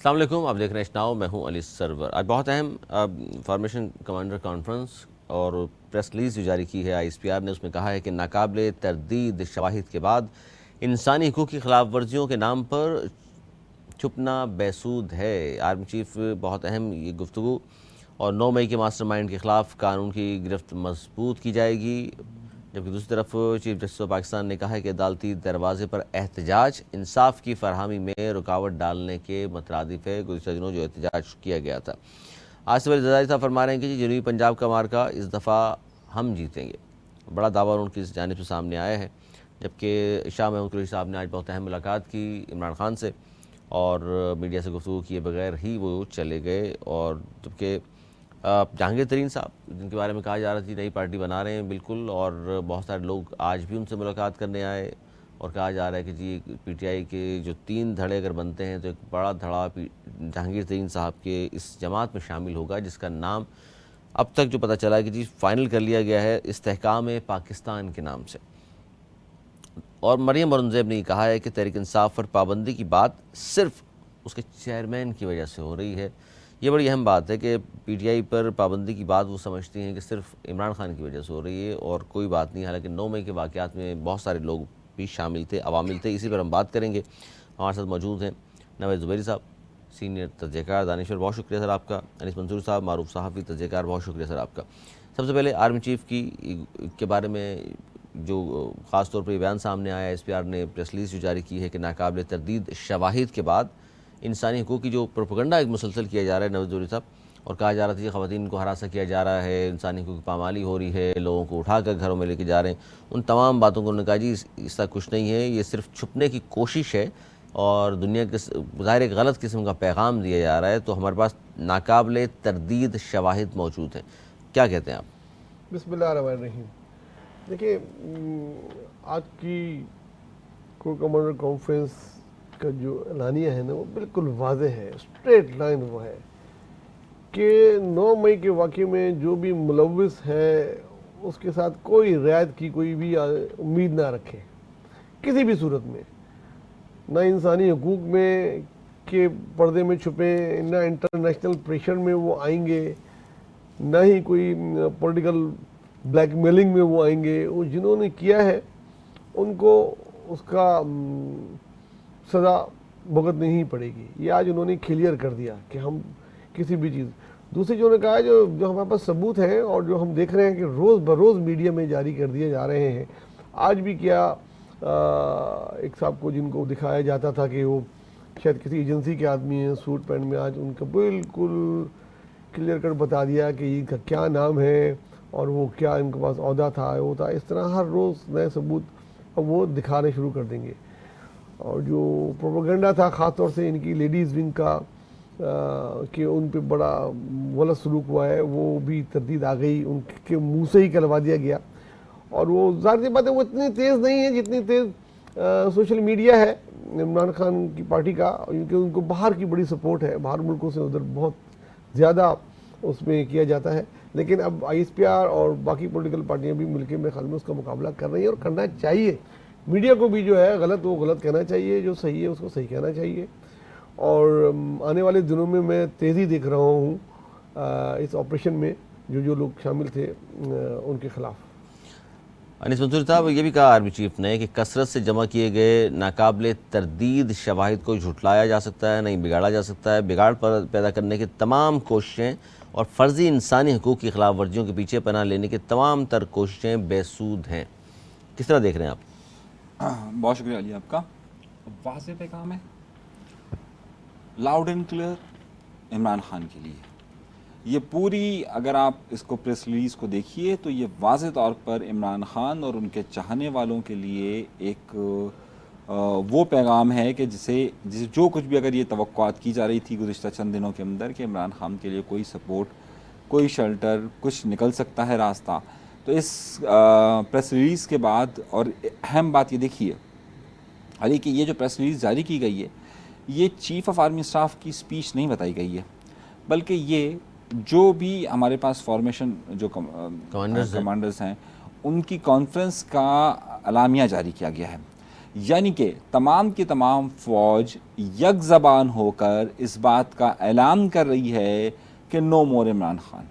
अस्सलाम वालेकुम, आप देख रहे हैं नाउ, मैं हूं अली सरवर। आज बहुत अहम फॉर्मेशन कमांडर कॉन्फ्रेंस और प्रेस रिलीज जो जारी की है ISPR ने, उसमें कहा है कि नाकाबिले तरदीद शवाहिद के बाद इंसानी हकूक़ की खिलाफ वर्जियों के नाम पर छुपना बेसूद है। आर्मी चीफ बहुत अहम ये गुफ्तगू। और 9 मई के मास्टरमाइंड के ख़िलाफ़ कानून की गिरफ्त मजबूत की जाएगी। जबकि दूसरी तरफ चीफ जस्टिस ऑफ पाकिस्तान ने कहा है कि अदालती दरवाजे पर एहतजाज इंसाफ की फरहमी में रुकावट डालने के मतरादिफ है। गुज़िश्ता दिनों जो एहतजाज किया गया था, आज सवेरे जरदारी साहब फरमा रहे हैं कि जनूबी पंजाब का मार्का इस दफ़ा हम जीतेंगे। बड़ा दावा उनकी जानिब से सामने आया है। जबकि शाह महमूद कुरैशी साहब ने आज बहुत अहम मुलाकात की इमरान खान से और मीडिया से गुफ्तगू किए बगैर ही वो चले गए। और जबकि जहांगीर तरीन साहब, जिनके बारे में कहा जा रहा था नई पार्टी बना रहे हैं बिल्कुल, और बहुत सारे लोग आज भी उनसे मुलाकात करने आए और कहा जा रहा है कि जी PTI के जो 3 धड़े अगर बनते हैं तो एक बड़ा धड़ा जहांगीर तरीन साहब के इस जमात में शामिल होगा, जिसका नाम अब तक जो पता चला है कि जी फाइनल कर लिया गया है इस्तेहकाम पाकिस्तान के नाम से। और मरियम औरंगज़ेब ने कहा है कि तहरीक इंसाफ पर पाबंदी की बात सिर्फ उसके चेयरमैन की वजह से हो रही है। ये बड़ी अहम बात है कि PTI पर पाबंदी की बात वो समझती हैं कि सिर्फ इमरान खान की वजह से हो रही है और कोई बात नहीं। हालांकि 9 मई के वाक़यात में बहुत सारे लोग भी शामिल थे, अवामिल थे। इसी पर हम बात करेंगे। हमारे साथ मौजूद हैं नवेद ज़ुबैरी साहब, सीनियर तजज़ियाकार। दानिश्वर, बहुत शुक्रिया सर आपका। अनीस मंसूर साहब, मारूफ सहाफ़ी तजज़ियाकार, बहुत शुक्रिया सर आपका। सबसे पहले आर्मी चीफ़ के बारे में जो ख़ास तौर पर बयान सामने आया, ISPR ने प्रेस रिलीज़ जो जारी की है कि नाकाबिले तरदीद शवाहिद के बाद इंसानी हकूक़ की जो प्रोपेगेंडा एक मुसलसल किया जा रहा है नवाज़ ज़ुबैरी साहब, और कहा जा रहा था कि ख़वातीन को हरासा किया जा रहा है, इंसानी हकूक़ की पामाली हो रही है, लोगों को उठाकर घरों में लेके जा रहे हैं, उन तमाम बातों को उन्होंने कहा जी इसका कुछ नहीं है, ये सिर्फ छुपने की कोशिश है और दुनिया के ज़ाहिर एक गलत किस्म का पैगाम दिया जा रहा है। तो हमारे पास नाकाबिले तरदीद शवाहिद मौजूद हैं। क्या कहते हैं आप? बिस्मिल्लाहिर्रहमानिर्रहीम। देखिए, आज की कोर कमांडर कॉन्फ्रेंस का जो एलानिया है ना, वो बिल्कुल वाज़ेह है, स्ट्रेट लाइन वो है कि 9 मई के वाक़े में जो भी मुलव्विस है उसके साथ कोई रियायत की कोई भी उम्मीद ना रखे किसी भी सूरत में। ना इंसानी हकूक़ में के पर्दे में छुपे, ना इंटरनेशनल प्रेशर में वो आएंगे, ना ही कोई पॉलिटिकल ब्लैकमेलिंग में वो आएंगे। वो जिन्होंने किया है उनको उसका सज़ा भुगतनी ही पड़ेगी। ये आज उन्होंने क्लियर कर दिया कि हम किसी भी चीज़। दूसरी जो उन्होंने कहा है, जो हमारे पास सबूत हैं और जो हम देख रहे हैं कि रोज़ बरोज़ मीडिया में जारी कर दिए जा रहे हैं। आज भी क्या एक साहब को जिनको दिखाया जाता था कि वो शायद किसी एजेंसी के आदमी हैं सूट पैंट में, आज उनका बिल्कुल क्लियर कर बता दिया कि इनका क्या नाम है और वो क्या इनके पास औहदा था, वो था। इस तरह हर रोज़ नए सबूत अब वो दिखाने शुरू कर देंगे। और जो प्रोपेगेंडा था ख़ास तौर से इनकी लेडीज़ विंग का कि उन पे बड़ा गलत सलूक हुआ है, वो भी तरदीद आ गई, उनके मुंह से ही करवा दिया गया। और वो ज़ाहिर सी बात है वो इतनी तेज़ नहीं है जितनी तेज़ सोशल मीडिया है इमरान खान की पार्टी का, क्योंकि उनको बाहर की बड़ी सपोर्ट है, बाहर मुल्कों से उधर बहुत ज़्यादा उसमें किया जाता है। लेकिन अब ISPR और बाकी पॉलिटिकल पार्टियां भी मिलकर मेरे ख्याल में उसका मुकाबला कर रही है और करना चाहिए। मीडिया को भी जो है गलत वो गलत कहना चाहिए, जो सही है उसको सही कहना चाहिए। और आने वाले दिनों में मैं तेज़ी देख रहा हूँ इस ऑपरेशन में जो लोग शामिल थे उनके खिलाफ। अनीस मंसूर साहब, ये भी कहा आर्मी चीफ ने कि कसरत से जमा किए गए नाकाबिले तरदीद शवाहिद को झुटलाया जा सकता है, नहीं बिगाड़ा जा सकता है। बिगाड़ पर पैदा करने की तमाम कोशिशें और फ़र्ज़ी इंसानी हकूक़ की खिलाफ वर्जियों के पीछे पनाह लेने की तमाम तर कोशिशें बेसूद हैं। किस तरह देख रहे हैं आप? बहुत शुक्रिया अली आपका। वाज़ेह पैगाम है, loud and clear Imran Khan के लिए। ये पूरी, अगर आप इसको प्रेस रिलीज़ को देखिए तो ये वाज़ेह तौर पर इमरान खान और उनके चाहने वालों के लिए एक वो पैगाम है कि जिसे जो कुछ भी अगर ये तवक्कुआत की जा रही थी गुज़िश्ता चंद दिनों के अंदर कि इमरान खान के लिए कोई सपोर्ट, कोई शेल्टर, कुछ निकल सकता है रास्ता, तो इस प्रेस रिलीज़ के बाद। और अहम बात ये देखिए अली कि ये जो प्रेस रिलीज़ जारी की गई है, ये चीफ़ ऑफ आर्मी स्टाफ की स्पीच नहीं बताई गई है, बल्कि ये जो भी हमारे पास फॉर्मेशन जो कमांडर्स हैं उनकी कॉन्फ्रेंस का अलामिया जारी किया गया है। यानी कि तमाम की तमाम फ़ौज यक ज़बान होकर इस बात का ऐलान कर रही है कि नो मोर इमरान खान।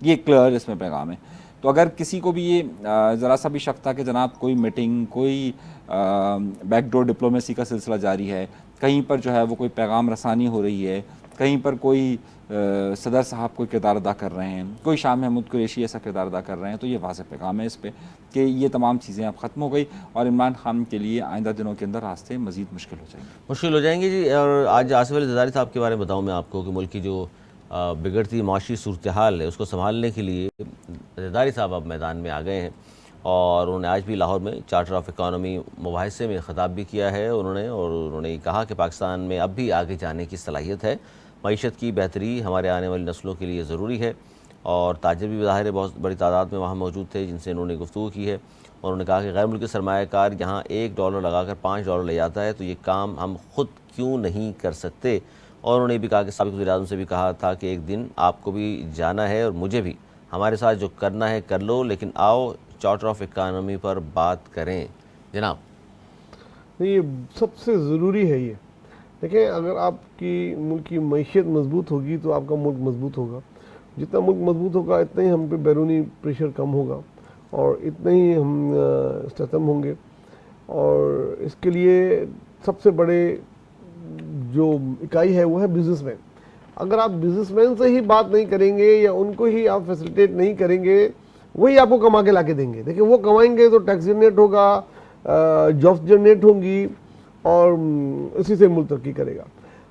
ये क्लियर इसमें पैगाम है। तो अगर किसी को भी ये ज़रा सा भी शक था कि जनाब कोई मीटिंग, कोई बैकडोर डिप्लोमेसी का सिलसिला जारी है, कहीं पर जो है वो कोई पैगाम रसानी हो रही है, कहीं पर कोई सदर साहब कोई किरदार अदा कर रहे हैं, कोई शाह महमूद कुरैशी ऐसा किरदार अदा कर रहे हैं, तो ये वाज़ेह पैगाम है इस पर कि ये तमाम चीज़ें अब ख़त्म हो गई और इमरान खान के लिए आइंदा दिनों के अंदर रास्ते मज़ीद मुश्किल हो जाएंगे। मुश्किल हो जाएंगे जी। और आज आसिफ अली ज़रदारी साहब के बारे में बताऊँ मैं आपको कि मुल्क की जो बिगड़ती माशी सूरत हाल है उसको संभालने के लिए ज़रदारी साहब अब मैदान में आ गए हैं और उन्होंने आज भी लाहौर में चार्टर ऑफ इकानमी मुबाहिसे में ख़िताब भी किया है उन्होंने कहा कि पाकिस्तान में अब भी आगे जाने की सलाहियत है, मईशत की बेहतरी हमारे आने वाली नस्लों के लिए ज़रूरी है। और ताजिर भी ज़ाहिर है बहुत बड़ी तादाद में वहाँ मौजूद थे जिनसे उन्होंने गुफ्तगू की है और उन्होंने कहा कि गैर मुल्की सरमायाकार यहाँ $1 लगाकर $5 ले जाता है, तो ये काम हम खुद क्यों नहीं कर सकते। और उन्होंने भी कहा कि साबिक़ वज़ीर-ए-आज़म से भी कहा था कि एक दिन आपको भी जाना है और मुझे भी, हमारे साथ जो करना है कर लो, लेकिन आओ चार्टर ऑफ इकानमी पर बात करें। जनाब ये सबसे ज़रूरी है। ये देखिए, अगर आपकी मुल्क की मईशत मजबूत होगी तो आपका मुल्क मजबूत होगा। जितना मुल्क मजबूत होगा इतना ही हम पे बैरूनी प्रेशर कम होगा और इतना ही हम सतम होंगे। और इसके लिए सबसे बड़े जो इकाई है वो है बिजनेसमैन। अगर आप बिजनेसमैन से ही बात नहीं करेंगे या उनको ही आप फैसिलिटेट नहीं करेंगे, वही आपको कमा के ला के देंगे। देखिए, वो कमाएंगे तो टैक्स जनरेट होगा, जॉब्स जनरेट होंगी और इसी से मुल्क तरक्की करेगा।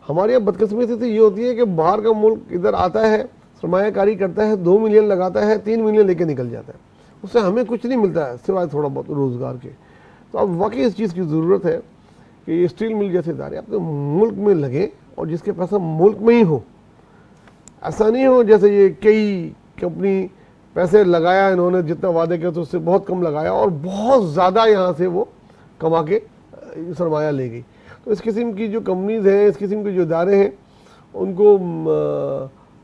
हमारे यहाँ बदकिस्मती तो ये होती है कि बाहर का मुल्क इधर आता है, सरमायाकारी करता है, 2 मिलियन लगाता है, 3 मिलियन लेके निकल जाता है, उससे हमें कुछ नहीं मिलता है सिवाय थोड़ा बहुत रोज़गार के। तो अब वाकई इस चीज़ की ज़रूरत है कि ये स्टील मिल जैसे इदारे अपने मुल्क में लगें और जिसके पैसा मुल्क में ही हो। ऐसा नहीं हो जैसे ये कई कंपनी पैसे लगाया इन्होंने, जितना वादे किया तो उससे बहुत कम लगाया और बहुत ज़्यादा यहाँ से वो कमा के सरमाया ले गई। तो इस किस्म की जो कंपनीज़ हैं, इस किस्म के जो इदारे हैं, उनको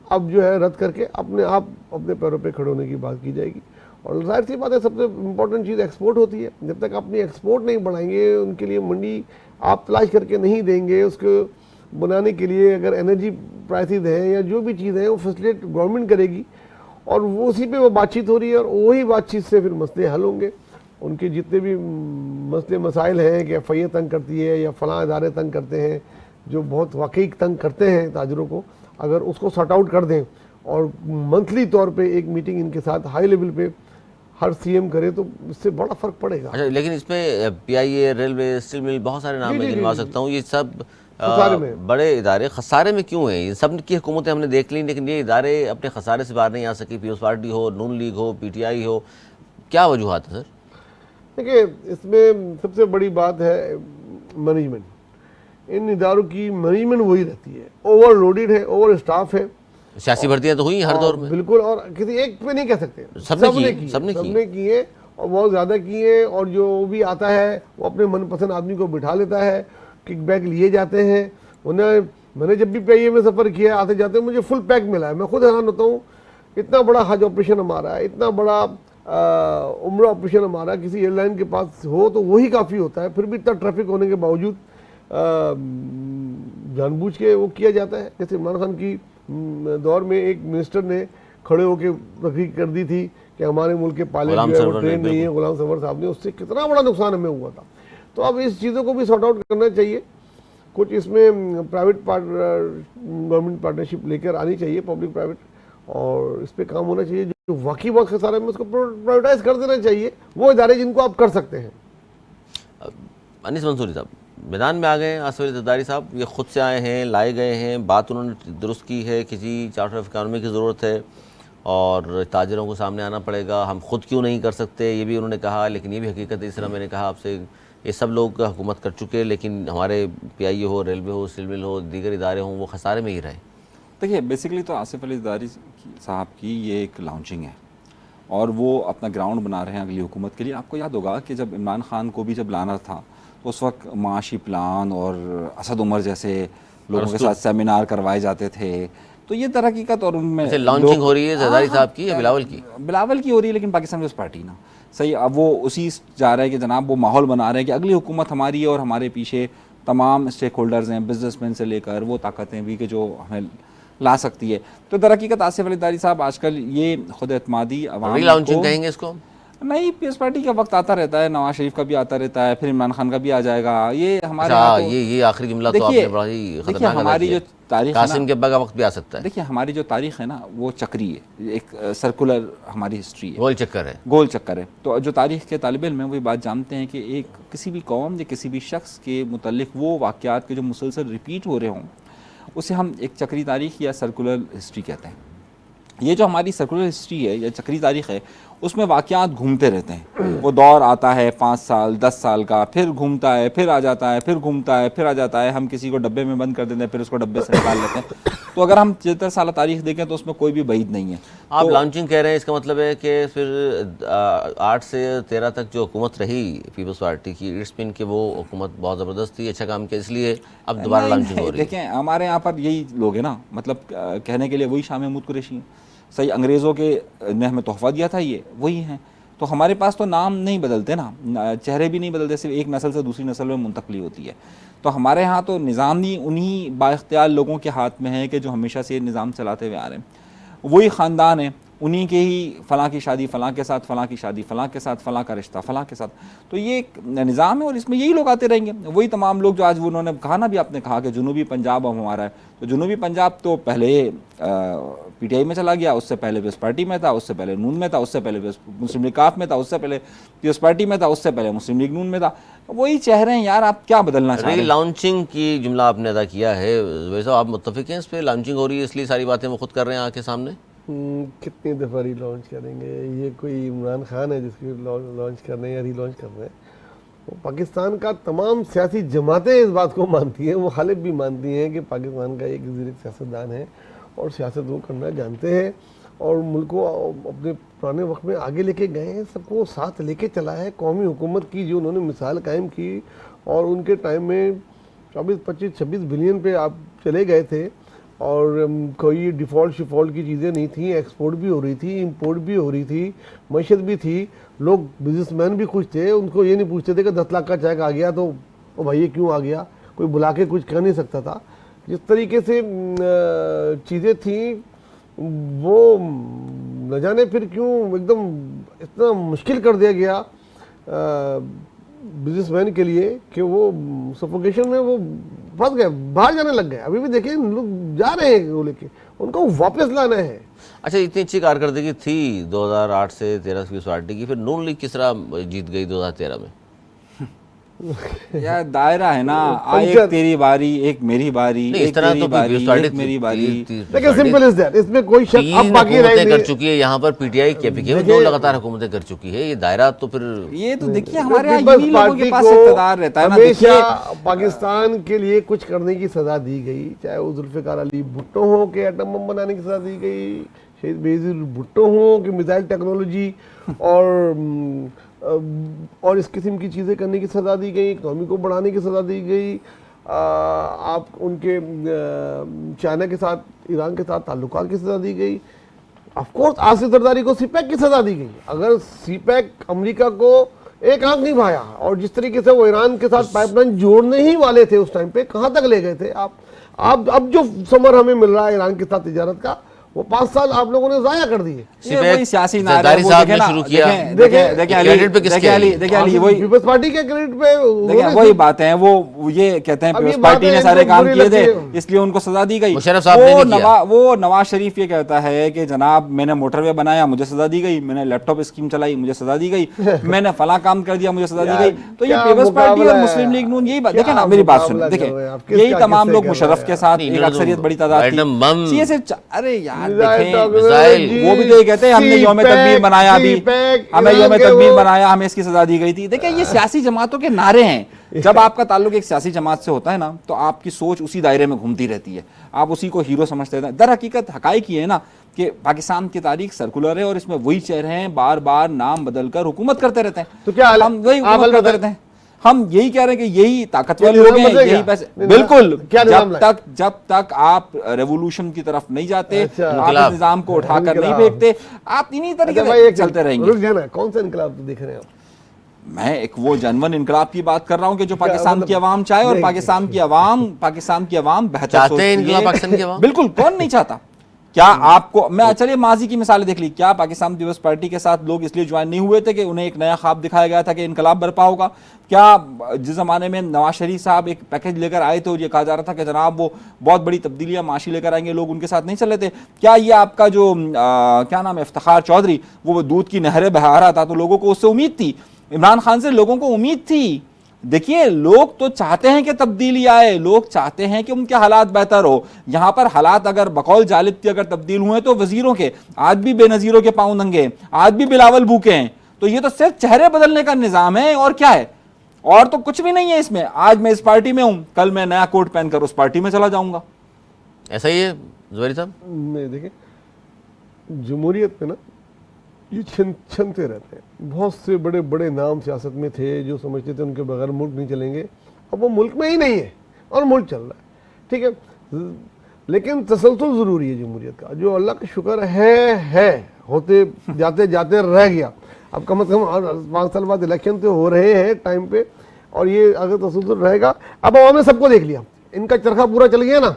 अब जो है रद्द करके अपने आप अपने पैरों पे खड़े होने की बात की जाएगी। और जाहिर सी बात है, सबसे इम्पोर्टेंट चीज़ एक्सपोर्ट होती है। जब तक अपनी एक्सपोर्ट नहीं बढ़ाएंगे, उनके लिए मंडी आप तलाश करके नहीं देंगे, उसको बनाने के लिए अगर एनर्जी प्राइसेस हैं या जो भी चीज़ है वो फैसिलिटेट गवर्नमेंट करेगी और वो उसी पे वो बातचीत हो रही है और वही बातचीत से फिर मसले हल होंगे। उनके जितने भी मसले मसाइल हैं कि एफ तंग करती है या फ़लाँ इदारे तंग करते हैं, जो बहुत वाकई तंग करते हैं ताजरों को, अगर उसको सॉर्ट आउट कर दें और मंथली तौर पे एक मीटिंग इनके साथ हाई लेवल पे हर सीएम करे तो इससे बड़ा फ़र्क पड़ेगा। अच्छा, लेकिन इसमें PIA, रेलवे, स्टील मिल, बहुत सारे नाम मैं गिनवा सकता हूँ, ये सब बड़े इदारे खसारे में क्यों हैं? इन सब की हुकूमतें हमने देख ली, लेकिन ये इदारे अपने खसारे से बाहर नहीं आ सकी। पीपल्स पार्टी हो, नून लीग हो, PTI हो, क्या वजूहत है सर? देखिए, इसमें सबसे बड़ी बात है मैनेजमेंट। इन इदारों की मैनेजमेंट वही रहती है, ओवरलोडेड है, ओवर स्टाफ है। सियासी भर्तियां तो हुई हर दौर में, बिल्कुल, और किसी एक पे नहीं कह सकते, सबने की है और बहुत ज़्यादा की है। और जो भी आता है वो अपने मनपसंद आदमी को बिठा लेता है, किकबैक लिए जाते हैं। उन्हें मैंने जब भी PIA में सफ़र किया, आते जाते मुझे फुल पैक मिला है। मैं खुद हैरान होता हूँ, इतना बड़ा हज ऑपरेशन हमारा है, इतना बड़ा उम्रा ऑपरेशन हमारा किसी एयरलाइन के पास हो तो वही काफ़ी होता है, फिर भी इतना ट्रैफिक होने के बावजूद जानबूझ के वो किया जाता है। जैसे इमरान खान की दौर में एक मिनिस्टर ने खड़े होकर तकरीर कर दी थी कि हमारे मुल्क के पायलट जो है वो ट्रेन नहीं है, गुलाम सरवर साहब ने, उससे कितना बड़ा नुकसान हमें हुआ था। तो अब इस चीज़ों को भी सॉर्ट आउट करना चाहिए। कुछ इसमें प्राइवेट गवर्नमेंट पार्टनरशिप लेकर आनी चाहिए, पब्लिक प्राइवेट, और इस पर काम होना चाहिए। जो वाकई बहुत खसारा में उसको प्राइवेटाइज कर देना चाहिए, वो इदारे जिनको आप कर सकते हैं। अनीस मंसूरी साहब मैदान में आ गए हैं। आसिफ अली ज़रदारी साहब ये खुद से आए हैं, लाए गए हैं, बात उन्होंने दुरुस्त की है कि जी चार्टर ऑफ इकानमी की ज़रूरत है और ताजरों को सामने आना पड़ेगा, हम खुद क्यों नहीं कर सकते, ये भी उन्होंने कहा। लेकिन ये भी हकीकत है, इस तरह मैंने कहा आपसे, ये सब लोग हुकूमत कर चुके, लेकिन हमारे PIA हो, रेलवे हो, स्टील मिल हो, दीगर इदारे हों, वो खसारे में ही रहे। देखिए, बेसिकली तो आसिफ अली ज़रदारी साहब की ये एक लॉन्चिंग है और वो अपना ग्राउंड बना रहे हैं अगली हुकूमत के लिए। आपको याद होगा कि जब इमरान खान को भी जब लाना था तो उस वक्त माशी प्लान और असद उमर जैसे लोगों के साथ सेमिनार करवाए जाते थे, तो ये तरक्कीकत और उनमें लॉन्चिंग हो रही है जरदारी साहब की या बिलावल की? बिलावल की हो रही है, लेकिन पाकिस्तान पीपल्स पार्टी ना सही, अब वो उसी जा रहा है कि जनाब वो माहौल बना रहे हैं कि अगली हुकूमत हमारी है और हमारे पीछे तमाम स्टेक होल्डर्स हैं, बिजनेसमैन से लेकर वो ताकतें भी कि जो हमें ला सकती है। तो तरक्कीकत आसिफ अली जरदारी साहब आजकल ये खुद एतमादी अवाम लॉन्चिंग कहेंगे इसको? नहीं, पीएस पार्टी का वक्त आता रहता है, नवाज शरीफ का भी आता रहता है, फिर इमरान खान का भी आ जाएगा। ये हमारे ये आखिरी जुमला तो आपने बड़ा ही खतरनाक हमारी जो तारीख है, कासिम के अब्बा का वक्त भी आ सकता है। देखिए हमारी जो तारीख है ना वो चक्री है, एक सर्कुलर हमारी हिस्ट्री है, गोल चक्कर है, गोल चक्कर है। तो जो तारीख के तालिब इल्म है वो बात जानते हैं कि एक किसी भी कौम या किसी भी शख्स के मुतल्लिक वो वाक़यात के जो मुसलसल रिपीट हो रहे हों उसे हम एक चक्री तारीख या सर्कुलर हिस्ट्री कहते हैं। ये जो हमारी सर्कुलर हिस्ट्री है या चक्री तारीख है उसमें वाक़यात घूमते रहते हैं। वो दौर आता है 5 साल 10 साल का, फिर घूमता है, फिर आ जाता है, फिर घूमता है, फिर आ जाता है। हम किसी को डब्बे में बंद कर देते हैं, फिर उसको डब्बे से निकाल लेते हैं। तो अगर हम 73 साल तारीख देखें तो उसमें कोई भी बईद नहीं है। आप तो लॉन्चिंग कह रहे हैं, इसका मतलब है कि फिर 8 से 13 तक जो हुकूमत रही पीपल्स पार्टी की, इट्स मीन कि वो हुकूमत बहुत ज़बरदस्त थी, अच्छा काम किया, इसलिए अब दोबारा लॉन्चिंग हो रही है। देखें हमारे यहाँ पर यही लोग हैं ना, मतलब कहने के लिए वही शाह महमूद कुरैशी हैं, सही, अंग्रेज़ों के ने हमें तोहफा दिया था, ये वही हैं। तो हमारे पास तो नाम नहीं बदलते ना, चेहरे भी नहीं बदलते, सिर्फ एक नस्ल से दूसरी नस्ल में मुंतकली होती है। तो हमारे यहाँ तो निज़ाम ही उन्हीं बाइख्तियार लोगों के हाथ में है कि जो हमेशा से निज़ाम चलाते हुए आ रहे हैं, वही ख़ानदान है, उन्हीं के ही फ़लाँ की शादी फ़लाँ के साथ, फ़लाँ की शादी फ़लाँ के साथ, फ़लाँ का रिश्ता फ़लाँ के साथ। तो ये एक निज़ाम है और इसमें यही लोग आते रहेंगे, वही तमाम लोग जो आज उन्होंने कहा ना, भी आपने कहा कि जनूबी पंजाब अब हमारा है। तो जनूबी पंजाब तो पहले पीटीआई में चला गया, उससे पहले पीपल्स पार्टी में था, उससे पहले नून में था, उससे पहले मुस्लिम लीग काफ में था, उससे पहले पीपल्स पार्टी में था, उससे पहले मुस्लिम लीग नून में था। वही चेहरे हैं यार, आप क्या बदलना चाह रहे हैं? लॉन्चिंग की जुमला आपने अदा किया है, वैसे आप मुत्तफिक हैं इस पर? लॉन्चिंग हो रही है इसलिए सारी बातें वो खुद कर रहे हैं आके सामने। कितनी दफ़ा री लॉन्च करेंगे? ये कोई इमरान खान है जिसकी लॉन्च कर रहे हैं या री लॉन्च कर रहे हैं? पाकिस्तान का तमाम सियासी जमातें इस बात को मानती हैं, वो खालिद भी मानती हैं कि पाकिस्तान का एक सियासतदान है और सियासत वो करना जानते हैं और मुल्क को अपने पुराने वक्त में आगे लेके गए हैं, सबको साथ लेके चला है। कौमी हुकूमत की जो उन्होंने मिसाल कायम की और उनके टाइम में 24, 25, 26 बिलियन पे आप चले गए थे और कोई डिफ़ॉल्ट शिफॉल्ट की चीज़ें नहीं थी, एक्सपोर्ट भी हो रही थी, इंपोर्ट भी हो रही थी, मईशत भी थी, लोग बिजनेसमैन भी खुश थे। उनको ये नहीं पूछते थे कि 10 लाख का चेक आ गया तो ओ भाई ये क्यों आ गया, कोई बुला के कुछ कह नहीं सकता था। जिस तरीके से चीज़ें थी वो न जाने फिर क्यों एकदम इतना मुश्किल कर दिया गया बिजनेसमैन के लिए कि वो सफोकेशन में वो फंस गए, बाहर जाने लग गए। अभी भी देखिए लोग जा रहे हैं वो लेके, उनको वापस लाना है। अच्छा, इतनी अच्छी कारकर्दगी थी 2008 से 13 की पार्टी की, फिर नून लीग किस तरह जीत गई 2013 में? यार दायरा है ना, एक तेरी बारी, एक मेरी बारी, एक तेरी बारी, एक मेरी बारी। देखिए सिंपल इज दैट, इसमें कोई शक अब बाकी रह कर चुकी है यहाँ पर पीटीआई के दो लगातार हुकूमतें कर चुकी है, ये दायरा तो फिर ये तो देखिए हमारे यहाँ इन्हीं लोगों के पास इक़्तिदार रहता है ना। हमेशा पाकिस्तान के लिए कुछ करने की सजा दी गई, चाहे वो जुल्फ़िकार अली भुट्टो हो के एटम बम बनाने की सजा दी गई, शहीद बेनज़ीर भुट्टो हो कि मिसाइल टेक्नोलॉजी और इस किस्म की चीज़ें करने की सज़ा दी गई, इकनॉमी को बढ़ाने की सज़ा दी गई। आप उनके चाइना के साथ, ईरान के साथ ताल्लुकात की सज़ा दी गई। ऑफ कोर्स आसिफ जरदारी को सीपैक की सज़ा दी गई। अगर सीपैक अमेरिका को एक आंख नहीं भाया और जिस तरीके से वो ईरान के साथ पाइपलाइन जोड़ने ही वाले थे उस टाइम पे, कहाँ तक ले गए थे आप अब जो समर हमें मिल रहा है ईरान के साथ तिजारत का, वो 5 साल आप लोगों ने ज़ाया कर दिए। वही सियासी नारे जरदारी साहब ने शुरू किया, पीपल्स पार्टी के क्रेडिट पे वही बात है। वो ये कहते हैं पीपल्स पार्टी ने सारे काम किए थे इसलिए उनको सजा दी गई। मुशर्रफ साहब ने नहीं किया। वो नवाज शरीफ ये कहता है कि जनाब मैंने मोटरवे बनाया, मुझे सजा दी गई, मैंने लैपटॉप स्कीम चलाई, मुझे सजा दी गई, मैंने फला काम कर दिया, मुझे सजा दी गई। तो ये पीपल्स पार्टी और मुस्लिम लीग नून यही बात, देखे ना मेरी बात सुन, देखे यही तमाम लोग मुशर्रफ के साथ एक अक्सरियत बड़ी तादाद थी। अरे यार देखें वो भी तो ये कहते हैं हमने यौम तकबीर बनाया, अभी हमें यौम तकबीर बनाया, हमें इसकी सजा दी गई थी। देखिए ये सियासी जमातों के नारे हैं। जब आपका ताल्लुक एक सियासी जमात से होता है ना तो आपकी सोच उसी दायरे में घूमती रहती है, आप उसी को हीरो समझते हैं। दर हकीकत हकाइक ये है ना कि पाकिस्तान की तारीख सर्कुलर है और इसमें वही चेहरे हैं बार बार नाम बदल कर हुकूमत करते रहते हैं। तो क्या हम वही हुकूमत करते रहते हैं। हम यही कह रहे हैं कि यही ताकतवर क्या लोग निजाम हैं, बदलेगा? यही पैसे, नहीं, बिल्कुल, क्या निजाम जब तक आप रेवोल्यूशन की तरफ नहीं जाते, अच्छा। आप इस निजाम को उठाकर नहीं इनकलाब। फेंकते, आप इन्हीं तरीके अच्छा भाई, से एक चलते रहेंगे। रुक जाना, कौन सा इनकलाब तो देख रहे हैं आप? मैं एक वो जनवन इनकलाब की बात कर रहा हूं कि जो पाकिस्तान मतलब- की आवाम चाहे, और नहीं, पाकिस्तान की आवाम बेहतर चाहते हैं सोचती इनकलाब है। पाकिस्तान की आवाम? बिल्कुल, कौन नहीं चाहता। क्या आपको, मैं चलिए माजी की मिसालें देख ली, क्या पाकिस्तान पीपल्स पार्टी के साथ लोग इसलिए ज्वाइन नहीं हुए थे कि उन्हें एक नया ख्वाब दिखाया गया था कि इनकलाब बर्पा होगा? क्या जिस जमाने में नवाज शरीफ साहब एक पैकेज लेकर आए थे और ये कहा जा रहा था कि जनाब वो बहुत बड़ी तब्दीलियां माशी लेकर आएंगे, लोग उनके साथ नहीं चल रहे थे? क्या ये आपका जो क्या नाम है, इफ्तिखार चौधरी, वो दूध की नहरें बहा रहा था, तो लोगों को उससे उम्मीद थी, इमरान खान से लोगों को उम्मीद थी। देखिए, लोग तो चाहते हैं कि तब्दीली आए, लोग चाहते हैं कि उनके हालात बेहतर हो। यहां पर हालात अगर बकौल जालिब के अगर तब्दील हुए तो वजीरों के आज भी बेनजीरों के पांव नंगे, आज भी बिलावल भूखे हैं। तो ये तो सिर्फ चेहरे बदलने का निजाम है, और क्या है, और तो कुछ भी नहीं है इसमें। आज मैं इस पार्टी में हूं, कल मैं नया कोट पहनकर उस पार्टी में चला जाऊंगा। ऐसा ही है ज़ुबैरी साहब? नहीं, देखिए, जमहूरियत में ना ये छनते रहते हैं। बहुत से बड़े बड़े नाम सियासत में थे जो समझते थे उनके बगैर मुल्क नहीं चलेंगे। अब वो मुल्क में ही नहीं है और मुल्क चल रहा है, ठीक है। लेकिन तसलसल ज़रूरी है जमहूरियत का, जो अल्लाह का शुक्र है होते जाते जाते रह गया। अब कम से कम 5 साल बाद इलेक्शन तो हो रहे हैं टाइम पे, और ये अगर तसलसल रहेगा। अब आवाम ने सबको देख लिया, इनका चरखा पूरा चल गया ना,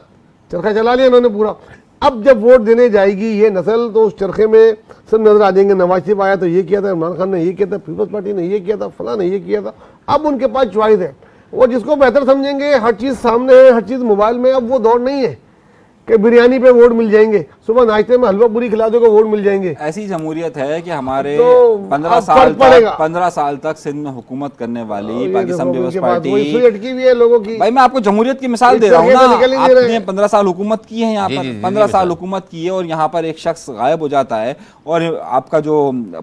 चरखा चला लिया इन्होंने पूरा। अब जब वोट देने जाएगी ये नस्ल तो उस चरखे में सब नजर आ जाएंगे। नवाज शरीफ आया तो ये किया था, इमरान खान ने ये किया था, पीपल्स पार्टी ने ये किया था, फलां ने ये किया था। अब उनके पास चॉइस है, वो जिसको बेहतर समझेंगे, हर चीज़ सामने है, हर चीज़ मोबाइल में। अब वो दौड़ नहीं है कि बिरयानी पे वोट मिल जाएंगे, सुबह नाश्ते में हलवा पूरी खिला दोगे वोट मिल जाएंगे। ऐसी जमहूरियत है कि हमारे तो 15 साल तक सिंध में हुकूमत करने वाली पाकिस्तान पीपल्स पार्टी अटकी हुई है लोगों की। भाई, मैं आपको जमहूरियत की मिसाल दे रहा हूँ ना। आपने 15 साल हुकूमत की है यहाँ पर, 15 साल हुकूमत की है, और यहाँ पर एक शख्स गायब हो जाता है, और आपका जो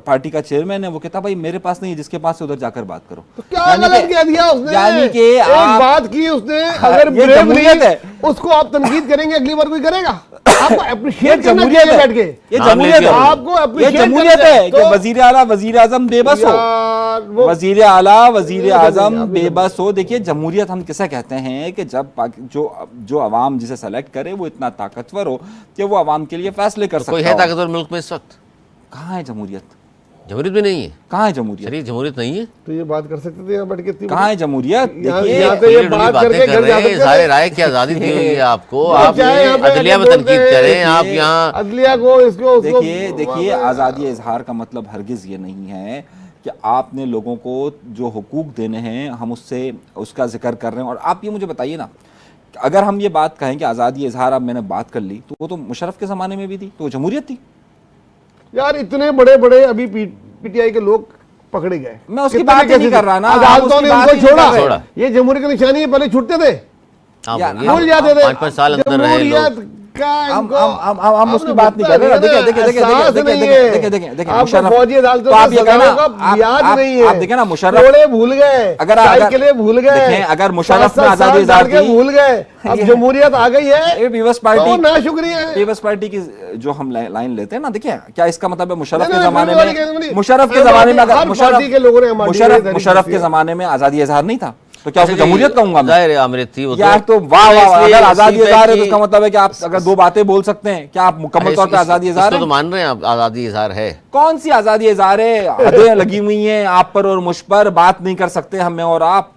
पार्टी का चेयरमैन है वो कहता भाई मेरे पास नहीं है, जिसके पास है उधर जाकर बात करो। तो क्या गलत कह दिया उसने? यानी कि एक बात की उसने, अगर ये जमहूरियत है, उसको आप तनकीद करेंगे, अगली बार कोई करेगा? आपको अप्रिशिएट करना जमहूरियत चाहिए है, बैठ के। ये जमहूरियत है, आपको ये अप्रिशिएट जमहूरियत है कि तो वजीर आला वजीर आजम बेबस हो, वजीर आला वजीर आजम बेबस हो। देखिए, जमहूरियत हम किसे कहते हैं कि जब जो अवाम जिसे सेलेक्ट करे वो इतना ताकतवर हो कि वो अवाम के लिए फैसले कर सकता कोई है ताकतवर मुल्क में इस वक्त? कहाँ है जमहूरियत? जमहूरियत भी नहीं है। कहाँ है जमहूरियत? शरीफ जमहूरियत नहीं है तो ये बात कर सकते थे यहाँ बैठ के। कहाँ है जमहूरियत? देखिए, यहाँ पे ये बात बातें करके कर घर जा रहे हैं, सकते सारे थे। राय की आज़ादी दी हुई है आपको। ये आप चाहे यहाँ पे अदलिया में बोलते तनकीद हैं, करें, आप यहाँ अदलिया को इसको उसको देखिए आज़ादी इजहार का मतलब हरगिज़ ये नहीं है कि आपने लोगों को जो हुकूक देने हैं हम उसका जिक्र कर रहे हैं। और आप ये मुझे बताइए ना, अगर हम ये बात कहें कि आज़ादी इजहार, अब मैंने बात कर ली, तो वो तो मुशर्रफ के ज़माने में भी थी, तो वो जमहूरियत थी। यार इतने बड़े बड़े अभी पीटीआई के लोग पकड़े गए, मैं उसकी कितने बात ही कैसे नहीं कर रहा ना, अदालतों आप ने उसकी बात उनको ही नहीं कर रहे। छोड़ा। ये जमहूरियत की निशानी है, पहले छूटते थे, आप भूल जाते थे। 5-5 साल अंदर रहे लोग। हम उसकी बात नहीं कर रहे। देखिए मुशर्रफ, फौजी अदालतों तो आप में ये कहना, सजाओं का याद नहीं है। आप देखें ना मुशर्रफ, जोड़े भूल गए, अगर साइकिलें भूल गए, देखें, अगर मुशर्रफ में 7-7 आज़ादी साल इजहार के थी, भूल गए, अब जमहूरियत आ गई है, ये पीपल्स तो पार्टी, ना शुक्रिया है। पीपल्स पार्टी की जो हम लाइन लेते हैं ना, देखिए क्या इसका मतलब है मुशर्रफ नहीं, के नहीं, जमाने नहीं, में, मुशर्रफ के जमाने में, अगर हर पार्टी के लोगों ने हमारी मुशर्रफ के जमाने में आज़ादी इजहार नहीं था, तो क्या उसको जमहूरियत कहूंगा मैं? जाहिर है आमरीत थी वो यार तो वाह वाह, इसलिए अगर आज़ादी इसी इजहार है पे तो इसका मतलब है कि आप अगर दो बातें बोल सकते हैं, क्या आप मुकम्मल तौर पे आज़ादी इजहार इसको है? तो मान रहे हैं आप, आज़ादी इजहार है। कौन सी आज़ादी इजहार है? हदें लगी हुई हैं आप पर और मुझ पर, बात नहीं कर सकते हम, मैं और आप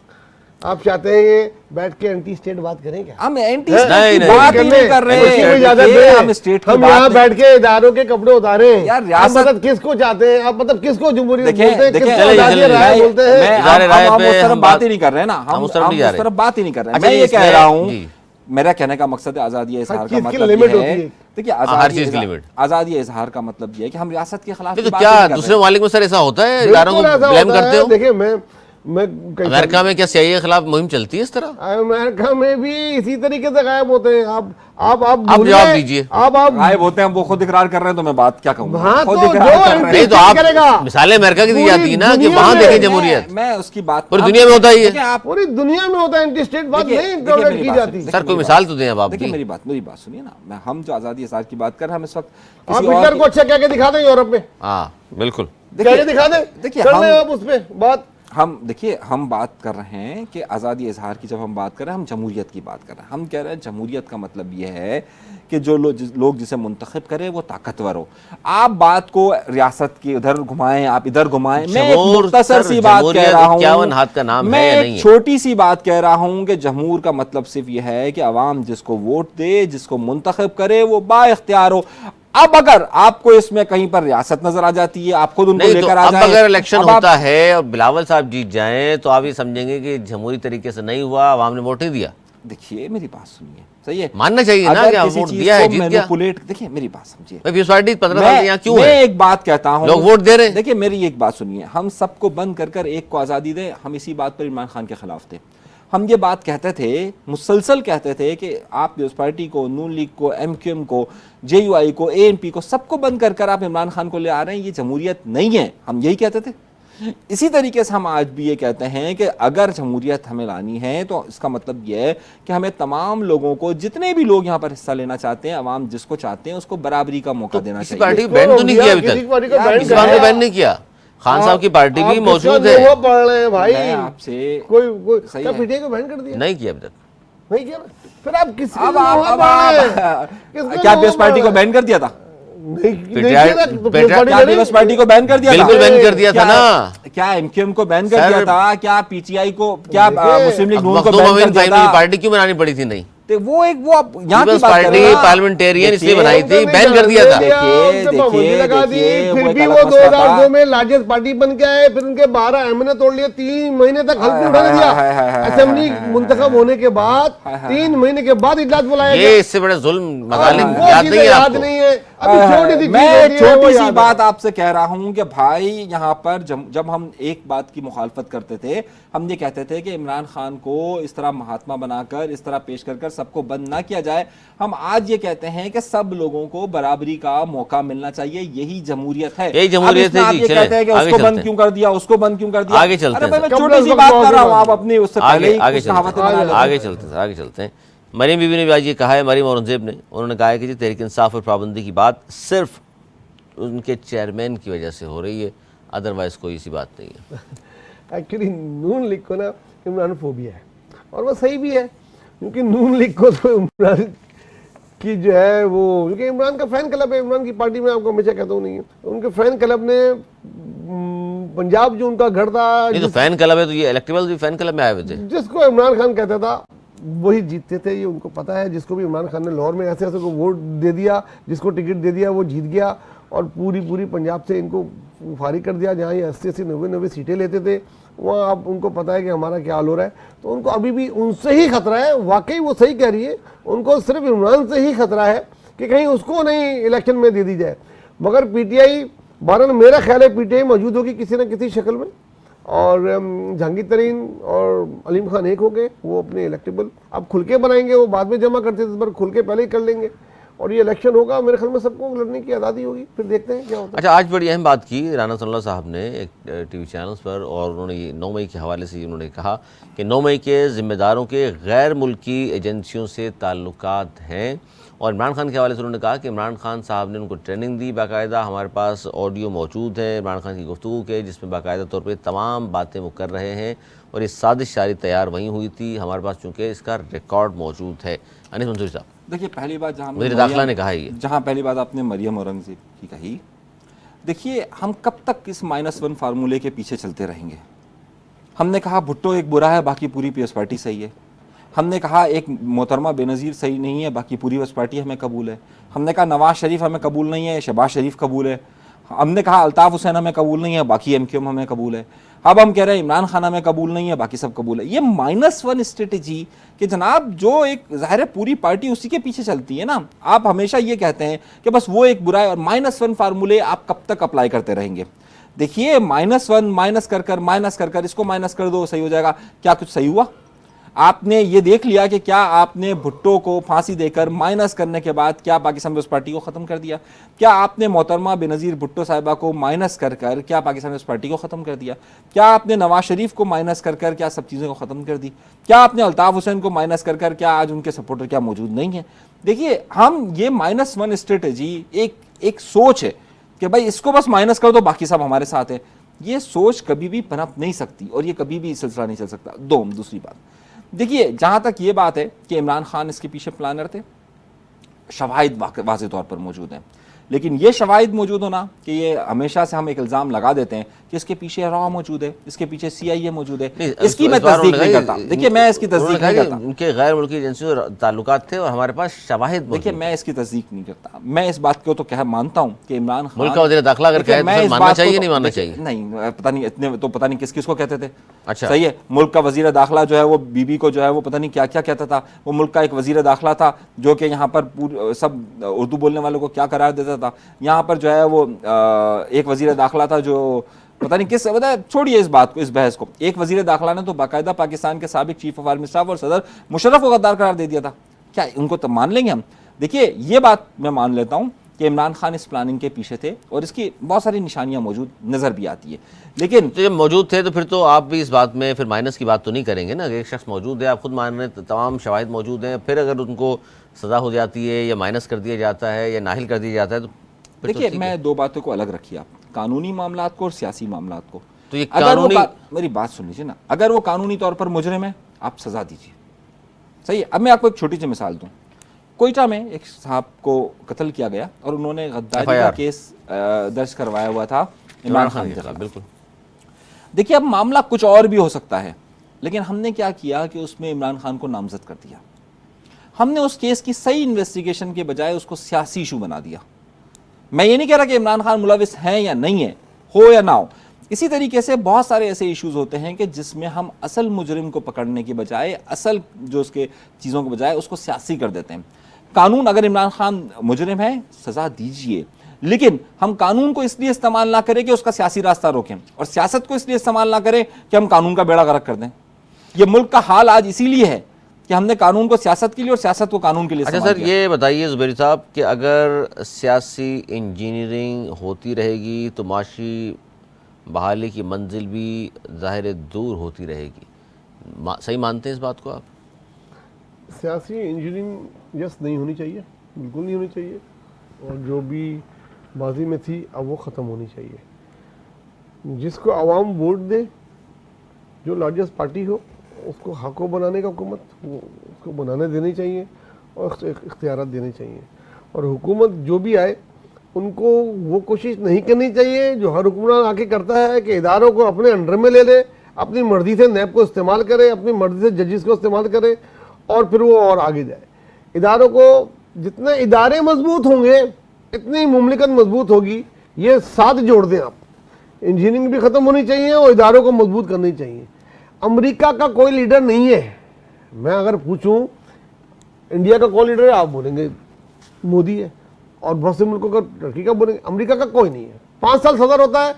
चाहते हैं ये बैठ के एंटी स्टेट बात करें क्या? हम एंटी नहीं, स्टेट की नहीं, बात ही नहीं कर उसी में रहे, इजाजत देखिए, दें। हम स्टेट की हम बात यहाँ नहीं- बैठ के इदारों के कपड़े उतारे यार, आप रियासत- मतलब किसको चाहते हैं? आप मतलब किसको जमहूरियत देखिए, बोलते हैं, देखिए, किसको चलिए, आज़ादी चलिए, राय मैं- बोलते हैं? मैं- इजहार राय हम पे उस तरफ हम बात ही नहीं कर रहे ना, हम उस तरफ नहीं जा उस रहे। तरफ बात ही नहीं कर रहे। अच्छा, मैं ये इसमें- कह रहा हूँ, जी। मेरा कहने का मकसद है आज़ादी इजहार का चीज़ की मतलब लिमिट ये होती है, है। देखिए हर चीज़ की लिमिट। आज़ादी इजहार का मतलब ये है कि हम रियासत के खिलाफ नहीं की तो बात क्या नहीं कर दूसरे रहे। ममालिक में सर ऐसा होता है, इदारों को बिल्कुल ऐसा ब्लेम होता करते है। हो? देखिए मैं अमेरिका में क्या CIA के खिलाफ मुहिम चलती है इस तरह? अमेरिका में भी इसी तरीके से गायब होते हैं। आप भूल जवाब गए? दीजिए। आप गायब होते हैं, वो खुद इकरार कर रहे हैं, तो मैं बात क्या कहूँ? हाँ, खुद तो इकरार जो कर रहे हैं। नहीं तो क्या करेगा? आप मिसालें अमेरिका की दी पूरी जाती है ना कि दुनिया वहां में देखें है। जमहूरियत। मैं उसकी बात पूरी दुनिया में होता ही है। देखिए, आप पूरी दुनिया में होता है एंटी स्टेट बात देखिए, नहीं देखिए टॉलरेट मेरी की बात जाती। सुनिए। सर कोई मिसाल तो दें अब आप देखिए भी। मेरी बात सुनिए ना, हम जो आज़ादी इजहार की बात कर रहे हैं हम इस वक्त आप किसी और हिटलर को अच्छा कह के दिखा दें यूरोप में, हाँ बिल्कुल। कह के दिखा दें, देखिए, कर हम- लें आप उस पे बात। हम देखिए, हम बात कर रहे हैं कि आज़ादी इजहार की, जब हम बात कर रहे हैं हम जमहूरियत की बात कर रहे हैं। हम कह रहे हैं जमहूरियत का मतलब यह है कि जो लोग जिसे मुंतखब करें वो ताकतवर हो। आप बात को रियासत की उधर घुमाएं, आप इधर घुमाएं। मैं एक मुख्तसर सी बात कह रहा हूं, 51 हाथ का नाम मैं है या नहीं एक है? छोटी सी बात कह रहा हूं कि जमहूर का मतलब सिर्फ यह है कि अवाम जिसको वोट दे, जिसको मुंतखब करे, वो बाइख्तियार हो। अब अगर आपको इसमें कहीं पर रियासत नजर आ जाती है, आप खुद उनको नहीं तो लेकर आ अब जाएं, अगर इलेक्शन अब आप- होता है और बिलावल साहब जीत जाएं तो आप ये समझेंगे कि जमहूरी तरीके से नहीं हुआ, आवाम ने वोट नहीं दिया। देखिए मेरी बात सुनिए, सही है, मानना चाहिए ना कि किसी वोट चीज दिया है, को जीत गया। मैनिपुलेट, देखिए मेरी बात समझिए, भाई पीपल्स पार्टी 15 साल से यहाँ क्यों मैं है? एक बात कहता हूं, लोग वोट दे रहे हैं। देखिए मेरी एक बात सुनिए, हम सबको बंद कर कर एक को आज़ादी दे, हम इसी बात पर इमरान खान के खिलाफ थे। हम ये बात कहते थे, मुसलसल कहते थे कि आप पीपल्स पार्टी को, नून लीग को, MQM को, JUI को, ANP को, सबको बंद कर कर आप इमरान खान को ले आ रहे हैं, ये जमहूरियत नहीं है। हम यही कहते थे। इसी तरीके से हम आज भी ये कहते हैं कि अगर जमहूरियत हमें लानी है तो इसका मतलब यह है कि हमें तमाम लोगों को, जितने भी लोग यहाँ पर हिस्सा लेना चाहते हैं, अवाम जिसको चाहते हैं उसको बराबरी का मौका देना किसी चाहिए। पार्टी को बैन तो नहीं किया अभी किसी तक, पार्टी को यार, बैन इस बार कराया। में बैन नहीं किया। खान साहब की पार्टी भी आप मौजूद किसका है। लोहा पढ़ रहे हैं भाई? मैं आपसे कोई सही क्या है। PTI को बैन कर दिया? नहीं किया अभी तक। नहीं किया ना? फिर आप किसका अब लोहा आप पढ़ रहे हैं? किसका क्या लोहा पीपल्स पार्टी पढ़ को रहे बैन कर दिया था? नहीं PTI किया ना, तो बेटा, पार्टी क्या को पीपल्स नहीं- पार्टी को बैन कर दिया था? बिल्कुल बैन कर दिया था ना। क्या MQM को बैन कर सर, दिया था? क्या PTI को, क्या देखिए, मुस्लिम लीग अब नून को मखदूम बैन कर अमीन दिया भाई था? की पार्टी क्यों बनानी पड़ी थी? नहीं, तो वो एक वो आप यहाँ की पीपल्स बात कर पार्टी रहे हैं ना। पार्लियामेंटेरियन इसलिए देखिए, बनाई थी, बैन कर दिया था। देखिए, लगा दी, देखिए, फिर वो भी एक वो अलग मसला 2002 था। में लार्जेस्ट पार्टी बन के आए, फिर उनके 12 MNA तोड़ लिए, 3 महीने तक हल्फ नहीं उठाने हाय, दिया। हाय, हाय, हाय, असेंबली हाय, हाय, मुंतखब होने के बाद हाय, हाय, 3 महीने के बाद इजलास बुलाया ये गया। इससे बड़े जुल्म अब मजालिम वो याद चीजें नहीं है याद आपको? नहीं है। अभी छोटी सी चीज मैं होती है, वो छोटी सी याद बात है। आपसे कह रहा हूं कि भाई यहाँ पर जब हम एक बात की मुखालफत करते थे, हम ये कहते थे कि इमरान खान को इस तरह महात्मा बनाकर, इस तरह पेश कर सबको बंद ना किया जाए। हम आज ये कहते हैं कि सब लोगों को बराबरी का मौका मिलना चाहिए, यही जमहूरियत है। यही जमहूरियत अब इसमें है आप जी, ये चलें, कहते हैं कि आगे उसको चलते बंद हैं। क्यों कर दिया, उसको बंद क्यों कर दिया? आगे चलते अरे हैं भाई, मैं सर। छोटी सी बात कर रहा हूँ, आप अपनी उससे पहले आगे ही आगे कुछ कहावतें बना चलते लेते हैं, हैं। आगे चलते हैं, आगे चलते हैं। मरीम बीबी ने भी आज ये कहा है, मरीम औरंगजेब ने, उन्होंने कहा है कि जी तहरीक इंसाफ और पाबंदी की बात सिर्फ उनके चेयरमैन की वजह से हो रही है, अदरवाइज कोई ऐसी बात नहीं है। एक्चुअली नून लीग को ना इमरान फोबिया है, और वो सही भी है, क्योंकि नून लीग को तो इमरान की जो है वो, क्योंकि इमरान का फैन क्लब है, इमरान की पार्टी में आपको हमेशा कहता हूँ नहीं है, उनके फैन क्लब ने पंजाब जो उनका घर था, ये तो फैन क्लब है, तो ये इलेक्टेबल भी फैन क्लब में आए हुए थे। जिसको इमरान खान कहता था वही जीतते थे, ये उनको पता है। जिसको भी इमरान खान ने लाहौर में ऐसे ऐसे को वोट दे दिया, जिसको टिकट दे दिया वो जीत गया, और पूरी पंजाब से इनको फारिग कर दिया। जहाँ ये 80-80, 90-90 सीटें लेते थे, वहाँ अब उनको पता है कि हमारा क्या हाल हो रहा है। तो उनको अभी भी उनसे ही खतरा है। वाकई वो सही कह रही है, उनको सिर्फ इमरान से ही खतरा है कि कहीं उसको नहीं इलेक्शन में दे दी जाए। मगर PTI, बहरहाल मेरा ख्याल है PTI मौजूद होगी किसी न किसी शक्ल में, और जहांगीर तरीन और अलीम खान एक हो गए, वो अपने इलेक्टेबल अब खुल के बनाएंगे, वो बाद में जमा करते थे, इस बार खुल के पहले ही कर लेंगे, और ये इलेक्शन होगा, मेरे ख्याल में सबको लड़ने की आज़ादी होगी, फिर देखते हैं क्या होता है। अच्छा, आज बड़ी अहम बात की राना सल्लल्लाहु साहब ने एक TV चैनल्स पर, और उन्होंने ये 9 मई के हवाले से उन्होंने कहा कि 9 मई के ज़िम्मेदारों के गैर मुल्की एजेंसियों से ताल्लुकात हैं, और इमरान खान के हवाले से उन्होंने कहा कि इमरान खान साहब ने उनको ट्रेनिंग दी बाकायदा। हमारे पास ऑडियो मौजूद है इमरान खान की गुफ्तगू के, जिसमें बाकायदा तौर पे तमाम बातें वो कर रहे हैं, और ये साजिश सारी तैयार वहीं हुई थी, हमारे पास चूँकि इसका रिकॉर्ड मौजूद है। अनीस मंसूरी साहब, देखिए, पहली बात जहाँ मुझे दाखिला ने कहा है ये, जहाँ पहली बात आपने मरियम औरंगजेब की कही, देखिए हम कब तक इस -1 फार्मूले के पीछे चलते रहेंगे? हमने कहा भुट्टो एक बुरा है, बाकी पूरी पीएस पार्टी सही है। हमने कहा एक मोहतरमा बेनज़ीर सही नहीं है, बाकी पूरी पीएस पार्टी हमें कबूल है। हमने कहा नवाज शरीफ हमें कबूल नहीं है, शहबाज शरीफ कबूल है। हमने कहा अल्ताफ़ हुसैन हमें कबूल नहीं है, बाकी MQM हमें कबूल है। अब हम कह रहे हैं इमरान खान हमें कबूल नहीं है, बाकी सब कबूल है। ये -1 स्ट्रेटेजी कि जनाब जो एक ज़ाहिर है पूरी पार्टी उसी के पीछे चलती है ना। आप हमेशा ये कहते हैं कि बस वो एक बुरा है, और -1 फार्मूले आप कब तक अप्लाई करते रहेंगे? देखिए, -1 माइनस कर कर इसको माइनस कर दो, सही हो जाएगा। क्या कुछ सही हुआ? आपने ये देख लिया कि क्या आपने भुट्टो को फांसी देकर माइनस करने के बाद क्या पाकिस्तान पीपल्स पार्टी को ख़त्म कर दिया? क्या आपने मोहतरमा बेनज़ीर भुट्टो साहिबा को माइनस कर कर क्या पाकिस्तान पीपल्स पार्टी को ख़त्म कर दिया? क्या आपने नवाज शरीफ को माइनस कर कर क्या सब चीज़ों को ख़त्म कर दी? क्या आपने अल्ताफ़ हुसैन को माइनस कर कर क्या आज उनके सपोर्टर क्या मौजूद नहीं है? देखिए, हम ये -1 स्ट्रेटेजी एक सोच है कि भाई इसको बस माइनस कर दो, बाकी सब हमारे साथ है। ये सोच कभी भी पनप नहीं सकती और ये कभी भी सिलसिला नहीं चल सकता। दूसरी बात, देखिए जहां तक ये बात है कि इमरान खान इसके पीछे प्लानर थे, शवाहिद वाज़ेह तौर पर मौजूद हैं, लेकिन ये शवाहिद मौजूद होना कि ये हमेशा से हम एक इल्ज़ाम लगा देते हैं कि इसके पीछे रॉ मौजूद है, इसके पीछे CIA मौजूद है, इसकी मैं तस्दीक नहीं करता। देखिए मैं इसकी तस्दीक नहीं करता, उनके गैर मुल्की एजेंसियों से ताल्लुकात थे और हमारे पास शवाहिद। देखिए मैं इसकी तस्दीक नहीं करता, मैं इस बात को तो कह मानता हूँ कि इमरान खान मुल्क का वज़ीर दाखिला अगर कहे तो मानना चाहिए नहीं मानना चाहिए? नहीं, पता नहीं इतने तो पता नहीं किस किस को कहते थे। अच्छा सही है, मुल्क का वज़ीर दाखिला जो है वो बीबी को जो है वो पता नहीं क्या क्या कहता था। वो मुल्क का एक वज़ीर दाखिला था जो कि यहाँ पर सब उर्दू बोलने वालों को क्या करार देता था। यहाँ पर जो है वो एक वज़ीर दाखिला था जो पता नहीं किस, छोड़िए इस बात को, इस बहस को। एक वज़ीर दाखिला ने तो बाकायदा पाकिस्तान के साबिक चीफ ऑफ आर्मी स्टाफ और सदर मुशर्रफ को गद्दार करार दे दिया था। क्या उनको तो मान लेंगे हम? देखिए ये बात मैं मान लेता हूँ कि इमरान खान इस प्लानिंग के पीछे थे और इसकी बहुत सारी निशानियां मौजूद नज़र भी आती है, लेकिन तो जब मौजूद थे तो फिर तो आप भी इस बात में फिर माइनस की बात तो नहीं करेंगे ना कि एक शख्स मौजूद है, आप खुद मान रहे हैं, तमाम शवाहिद मौजूद हैं, फिर अगर उनको सज़ा हो जाती है या माइनस कर दिया जाता है या नाहिल कर दिया जाता है तो देखिए मैं दो बातों को अलग रखिए आप, कानूनी मामलात को और सियासी मामलात को। तो ये अगर वो कानूनी मेरी बात सुन लीजिए ना, अगर वो कानूनी तौर पर मुजरिम है आप सज़ा दीजिए, सही है। अब मैं आपको एक छोटी सी मिसाल दूँ, कोयटा में एक साहब को कत्ल किया गया और उन्होंने गद्दारी का केस दर्ज करवाया हुआ था इमरान खान के खिलाफ। बिल्कुल। देखिए अब मामला कुछ और भी हो सकता है, लेकिन हमने क्या किया कि उसमें इमरान खान को नामजद कर दिया। हमने उस केस की सही इन्वेस्टिगेशन के बजाय उसको सियासी इशू बना दिया। मैं ये नहीं कह रहा कि इमरान खान मुलविस है या नहीं है, हो या ना हो। इसी तरीके से बहुत सारे ऐसे इश्यूज होते हैं कि जिसमें हम असल मुजरिम को पकड़ने के बजाय, असल जो उसके चीज़ों के बजाय उसको सियासी कर देते हैं। कानून, अगर इमरान खान मुजरिम है सज़ा दीजिए, लेकिन हम कानून को इसलिए इस्तेमाल ना करें कि उसका सियासी रास्ता रोकें, और सियासत को इसलिए इस्तेमाल ना करें कि हम कानून का बेड़ा गर्क कर दें। ये मुल्क का हाल आज इसीलिए है कि हमने कानून को सियासत के लिए और सियासत को कानून के लिए। अच्छा सर, ये बताइए ज़ुबैरी साहब कि अगर सियासी इंजीनियरिंग होती रहेगी तो माशी बहाली की मंजिल भी ज़ाहिर दूर होती रहेगी, सही मानते हैं इस बात को आप? सियासी इंजीनियरिंग यस नहीं होनी चाहिए, बिल्कुल नहीं होनी चाहिए, और जो भी माजी में थी अब वो ख़त्म होनी चाहिए। जिसको आवाम वोट दे, जो लार्जेस्ट पार्टी हो, उसको हक़ बनाने का हुकूमत उसको बनाने देनी चाहिए और इख्तियारात देने चाहिए। और हुकूमत जो भी आए उनको वो कोशिश नहीं करनी चाहिए जो हर हुक्मरान आके करता है कि इदारों को अपने अंडर में ले ले, अपनी मर्जी से नैब को इस्तेमाल करे, अपनी मर्जी से जजेस को इस्तेमाल करे और फिर वो और आगे जाए। इदारों को, जितने इदारे मजबूत होंगे इतनी मुमलिकत मजबूत होगी। ये साथ जोड़ दें आप, इंजीनियरिंग भी ख़त्म होनी चाहिए और इदारों को मजबूत करनी चाहिए। अमेरिका का कोई लीडर नहीं है, मैं अगर पूछूं इंडिया का कौन लीडर है, आप बोलेंगे मोदी है, और बहुत से मुल्कों का टर्की का बोलेंगे, अमेरिका का कोई नहीं है। 5 साल सदर होता है,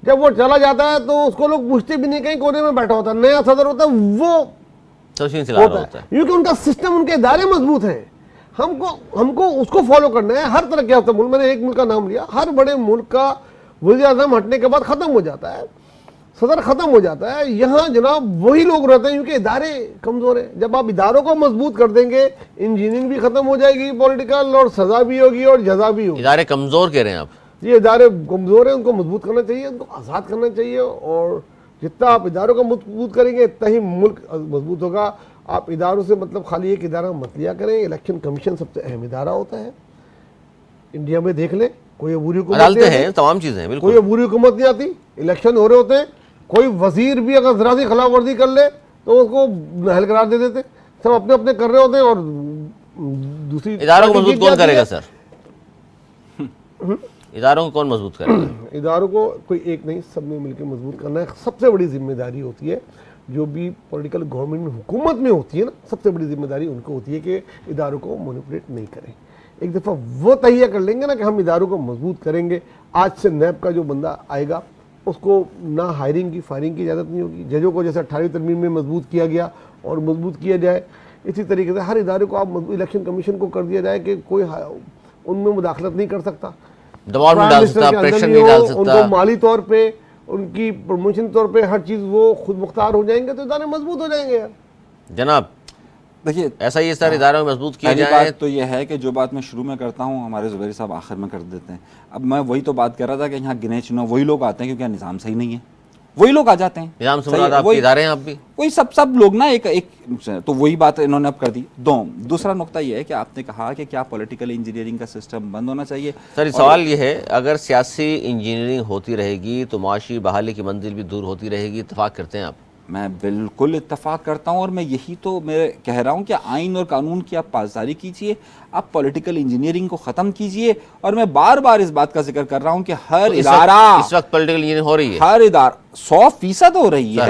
जब वो चला जाता है तो उसको लोग पूछते भी नहीं, कहीं कोने में बैठा होता है, नया सदर होता है वो होता है, क्योंकि उनका सिस्टम, उनके इदारे मजबूत हैं। हमको उसको फॉलो करना है। हर तरह के होता मुल्क, मैंने एक मुल्क का नाम लिया, हर बड़े मुल्क का वज़ीर आज़म हटने के बाद ख़त्म हो जाता है, सदर ख़त्म हो जाता है। यहाँ जनाब वही लोग रहते हैं क्योंकि इदारे कमज़ोर हैं। जब आप इदारों को मजबूत कर देंगे, इंजीनियरिंग भी ख़त्म हो जाएगी पॉलिटिकल, और सज़ा भी होगी और जज़ा भी होगी। इदारे कमज़ोर कह रहे हैं आप? ये इदारे कमज़ोर हैं, उनको मजबूत करना चाहिए, उनको आज़ाद करना चाहिए, और जितना आप इदारों को मजबूत करेंगे इतना ही मुल्क मजबूत होगा। आप इदारों से मतलब खाली एक इदारा मत लिया करें। इलेक्शन कमीशन सबसे अहम इदारा होता है। इंडिया में देख लें, कोई अबूरी हुकूमत हैं, तमाम चीज़ें हैं, बिल्कुल कोई अबूरी हुकूमत नहीं आती, इलेक्शन हो रहे होते हैं, कोई वजीर भी अगर जरा सी खिलाफ वर्जी कर ले तो उसको नाअहल करार दे देते। सब अपने अपने कर रहे होते हैं, और दूसरी इदारों को मजबूत कौन करेगा सर? इदारों को कौन मजबूत करेगा? इदारों को कोई एक नहीं, सब ने मिलकर मजबूत करना है। सबसे बड़ी जिम्मेदारी होती है जो भी पॉलिटिकल गवर्नमेंट में हुकूमत में होती है ना, सबसे बड़ी जिम्मेदारी उनको होती है कि इदारों को मैनिपुलेट नहीं करें। एक दफ़ा वो तैया कर लेंगे ना कि हम इदारों को मजबूत करेंगे, आज से नैब का जो बंदा आएगा उसको ना हायरिंग की फायरिंग की इजाज़त नहीं होगी। जजों को जैसे 18वीं तरमीम में मजबूत किया गया और मजबूत किया जाए, इसी तरीके से हर इदारे को आप इलेक्शन कमीशन को कर दिया जाए कि कोई उनमें मुदाखलत नहीं कर सकता, दबाव नहीं डाल सकता, प्रेशर नहीं डाल सकता, उनको माली तौर पे, उनकी प्रमोशन तौर पे हर चीज़ वो खुद मुख्तार हो जाएंगे, तो इदारे मजबूत हो जाएंगे यार। जनाब देखिए, ऐसा ये सारे इदारों में मजबूत किया पहली जाए। बात तो ये है कि जो बात मैं शुरू में करता हूँ हमारे जुबैर साहब आखिर में कर देते हैं। अब मैं वही तो बात कर रहा था कि यहाँ गिने चुने वही लोग आते हैं क्योंकि यहाँ निज़ाम सही नहीं है, वही लोग आ जाते हैं। निजाम से सही मुराद है, आपके वही इदारे हैं आप भी। वही सब लोग ना एक तो वही बात इन्होंने अब कर दी। दूसरा नुकता ये है कि आपने कहा कि क्या पॉलिटिकल इंजीनियरिंग का सिस्टम बंद होना चाहिए। सर सवाल ये है, अगर सियासी इंजीनियरिंग होती रहेगी तो मुआशी बहाली की मंजिल भी दूर होती रहेगी, इत्तेफाक करते हैं आप? मैं बिल्कुल इत्तेफाक करता हूं और मैं यही तो मैं कह रहा हूं कि आइन और कानून की आप पासदारी कीजिए, आप पॉलिटिकल इंजीनियरिंग को ख़त्म कीजिए। और मैं बार बार इस बात का जिक्र कर रहा हूं कि हर इदारा इस वक्त पॉलिटिकल इंजीनियरिंग हो रही है, हर इदारा 100% हो रही है,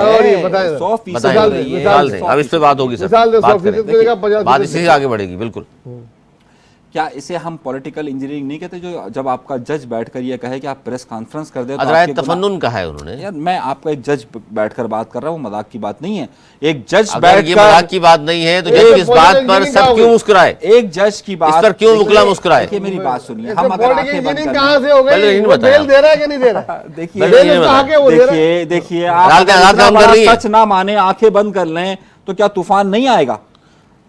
100% बताएं, मिसाल दें। अब इस पे बात होगी सर, मिसाल दें, बात 100% करें। देगा, 50% बात इसी से आगे बढ़ेगी। बिल्कुल। क्या इसे हम पॉलिटिकल इंजीनियरिंग नहीं कहते? जो जब आपका जज बैठकर ये कहे कि आप प्रेस कॉन्फ्रेंस कर दे तो अदराए आपके तफन्नुन कहा है उन्होंने। यार मैं आपका एक जज बैठकर बात कर रहा हूँ, मजाक की बात नहीं है। एक जज अगर ये बैठकर मजाक की बात नहीं है तो जज इस बात पर सब क्यों मुस्कुराए? एक जज की बात इस पर क्यों मुकला मुस्कुराए? देखिए मेरी बात सुनिए, इसमें हम अगर पॉलिटिकल आंखें बंद इंजीनियरिंग कर कहाँ से हो पहले गई? नहीं वो बताया। बेल दे रहा है कि नहीं दे रहा? देखिए पहले नहीं बताया। वो दे रहा है। देखिए आप अदालतें अगर आजाद इतना काम कर बड़ा रही हैं। सच ना माने, आंखें बंद कर लें तो क्या तूफान नहीं आएगा?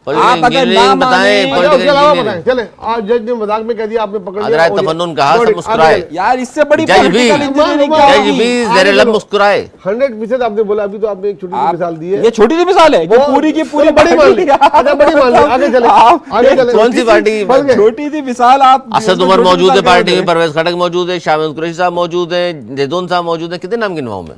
पॉलिटिकल आप अगर ना इंजीनियरिंग बताएं, माने- अच्छा, पॉलिटिकल उसके अलावा इंजीनियरिंग। बताएं, चले आज जज ने मजाक में कह दिया, आपने पकड़ लिया। अदराए और ये- तफन्नुन कहा, सब आगे मुस्कुराए। चले। यार इससे बड़ी जज भी पॉलिटिकल इंजीनियरिंग क्या जज होगी? भी ज़ेर लब मुस्कुराए। 100% आपने बोला। अभी तो आपने एक छोटी सी आप- मिसाल दी है। ये छोटी सी मिसाल है, जो पूरी की पूरी चलो, बड़ी मान ली। अच्छा, बड़ी मान ली। आगे चले, आगे चले। कौन सी पार्टी? बन गए। छोटी सी मिसाल आप असद उमर मौजूद है पार्टी में, परवेज खटक मौजूद है, शामिद कुरैशी साहब मौजूद है, जैदून साहब मौजूद है। कितने नाम गिनवाऊं मैं?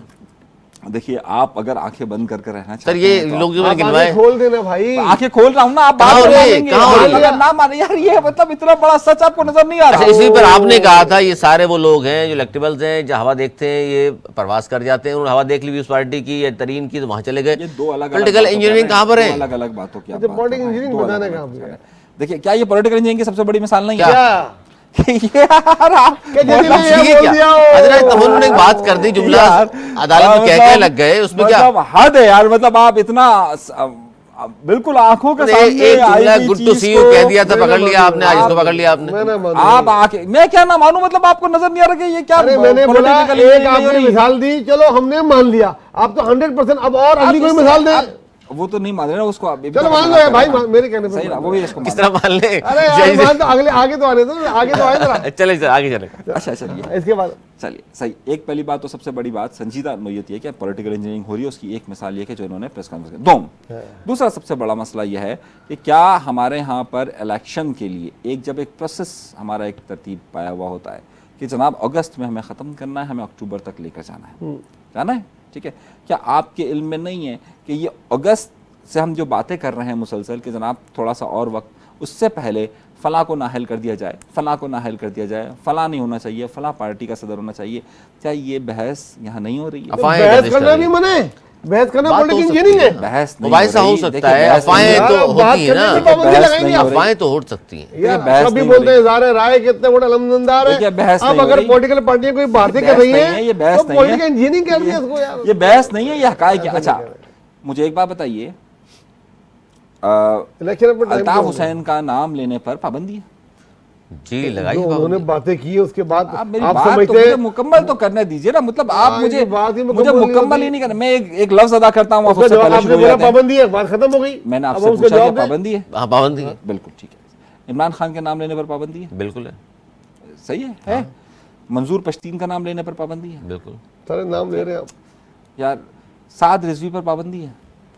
देखिए आप अगर आंखें बंद करके रहना सर चाहते ये हैं तो लोग जो आप मैंने आगे गिनवाए, खोल देना भाई। आंखें खोल रहा हूं ना, आप कहाँ बात हो रही है? बोलेंगे। कहाँ हो रही है? अगर ना माने यार, ये मतलब इतना बड़ा सच आपको नजर नहीं आ अच्छा रहा। इसी पर आपने कहा था ये सारे वो लोग हैं जो इलेक्टेबल्स हैं, जो हवा देखते हैं, ये प्रवास कर जाते हैं, उन्होंने हवा देख ली भी उस पार्टी की या तरीन की तो वहां चले गए। ये दो अलग पॉलिटिकल इंजीनियरिंग कहाँ पर है? अलग अलग बातों की आप अच्छा, बात पॉलिटिकल कर रहे हैं। इंजीनियरिंग दो बताने अलग-अलग कहाँ पे मिसाल है? है। देखिए क्या ये पॉलिटिकल इंजीनियरिंग की सबसे बड़ी मिसाल नहीं है? क्या? ये यार आप क्या जल्दी मतलब- में ठीक है बोल क्या? दिया हो? अदराए तफन्नुन ने एक बात कर दी, जुमला यार, अदालत में कह के लग गए, उसमें क्या? मतलब हद है यार, मतलब आप इतना बिल्कुल आंखों के सामने एक जुमला आई हुई गुड टू चीज सी यू को- कह दिया था, पकड़ लिया आपने, आज इसको पकड़ लिया आपने। मैंने माना। आप आके मैं क्या ना मानूं, मतलब आपको नजर नहीं आ रहा कि ये क्या अरे मैंने बोला political एक engineering आपने हो रही है? मिसाल दी, चलो हमने मान लिया। आप तो 100%। अब और अगली कोई मिसाल दे। वो तो नहीं मान रहे ना उसको, आप चलो मान लो भाई, मेरे कहने पे सही रहा, मान वो लो। भी इसको किस मान तरह मान ले? अरे यार मान तो अगले आगे तो आने दो, आगे तो आए जरा। चले सर आगे चले। रहा। अच्छा चलिए इसके बाद चलिए सही। एक पहली बात तो सबसे बड़ी बात संजीदा नोयत ये कि पॉलिटिकल इंजीनियरिंग हो रही है, उसकी एक मिसाल ये कि जो इन्होंने प्रेस कॉन्फ्रेंस दूसरा सबसे बड़ा मसला यह है कि क्या हमारे यहाँ पर इलेक्शन के लिए जब एक प्रोसेस हमारा एक तरतीब पाया हुआ होता है कि जनाब अगस्त में हमें ख़त्म करना है, हमें अक्टूबर तक लेकर जाना है, ठीक है? क्या आपके इल्म में नहीं है कि ये अगस्त से हम जो बातें कर रहे हैं मुसलसल कि जनाब थोड़ा सा और वक्त, उससे पहले फ़लाँ को नाहल कर दिया जाए, फ़लाँ को नाहल कर दिया जाए, फ़लाँ नहीं होना चाहिए, फ़लाँ पार्टी का सदर होना चाहिए? क्या ये बहस यहाँ नहीं हो रही है? अफवाहें बहस गर्दिश कर करना रही भी है। मने, बहस करना बात तो पॉलिटिकल हो सकती इंजीनियरिंग है। बहस नहीं वैसा हो रही। सकता देखिए, है, बहस नहीं अफवाहें हो तो रही। बात होती है करने की ना, पाबंदी बहस लगाएंगे नहीं आप। हो रही। अफवाहें तो हो सकती हैं। यार, बहस सभी नहीं बोलते हो हैं रही। इज़हार राय कितने बड़े अलमनंदार देखिए, है। बहस अब नहीं हो अगर रही। पॉलिटिकल पार्टियां कोई बातें कर बहस रही नहीं हैं है, ये बहस तो नहीं है। पॉलिटिकल इंजीनियरिंग कह दिया इसको यार। ये बहस नहीं है, ये हकायक है। अच्छा मुझे एक बात बताइए, इलेक्शन पर टाइम अल्ताफ हुसैन का नाम लेने पर पाबंदी है? जी लगाई जो उन्होंने बातें की उसके बाद आप मेरी आप बात तो समझते मुझे हैं मुकम्मल तो करने दीजिए ना, मतलब आप हाँ, मुझे ये बात ही मुझे मुकम्मल नहीं मुकम्मल होती। ही नहीं करना। मैं एक लफ्ज अदा करता हूँ, आप उसका उससे जवाब पहले आपने शुरू हो बोला जाते हैं। पाबंदी है, बात खत्म हो गई। मैंने अब आपसे उसका पूछा कि जवाब दें। पाबंदी है? हाँ पाबंदी है, बिल्कुल ठीक है। इमरान खान के नाम लेने पर पाबंदी है? बिल्कुल है, सही है? मंजूर पश्तीन का नाम लेने पर पाबंदी है? बिल्कुल। सारे नाम ले रहे हैं आप। यार साद रिजवी पर पाबंदी है?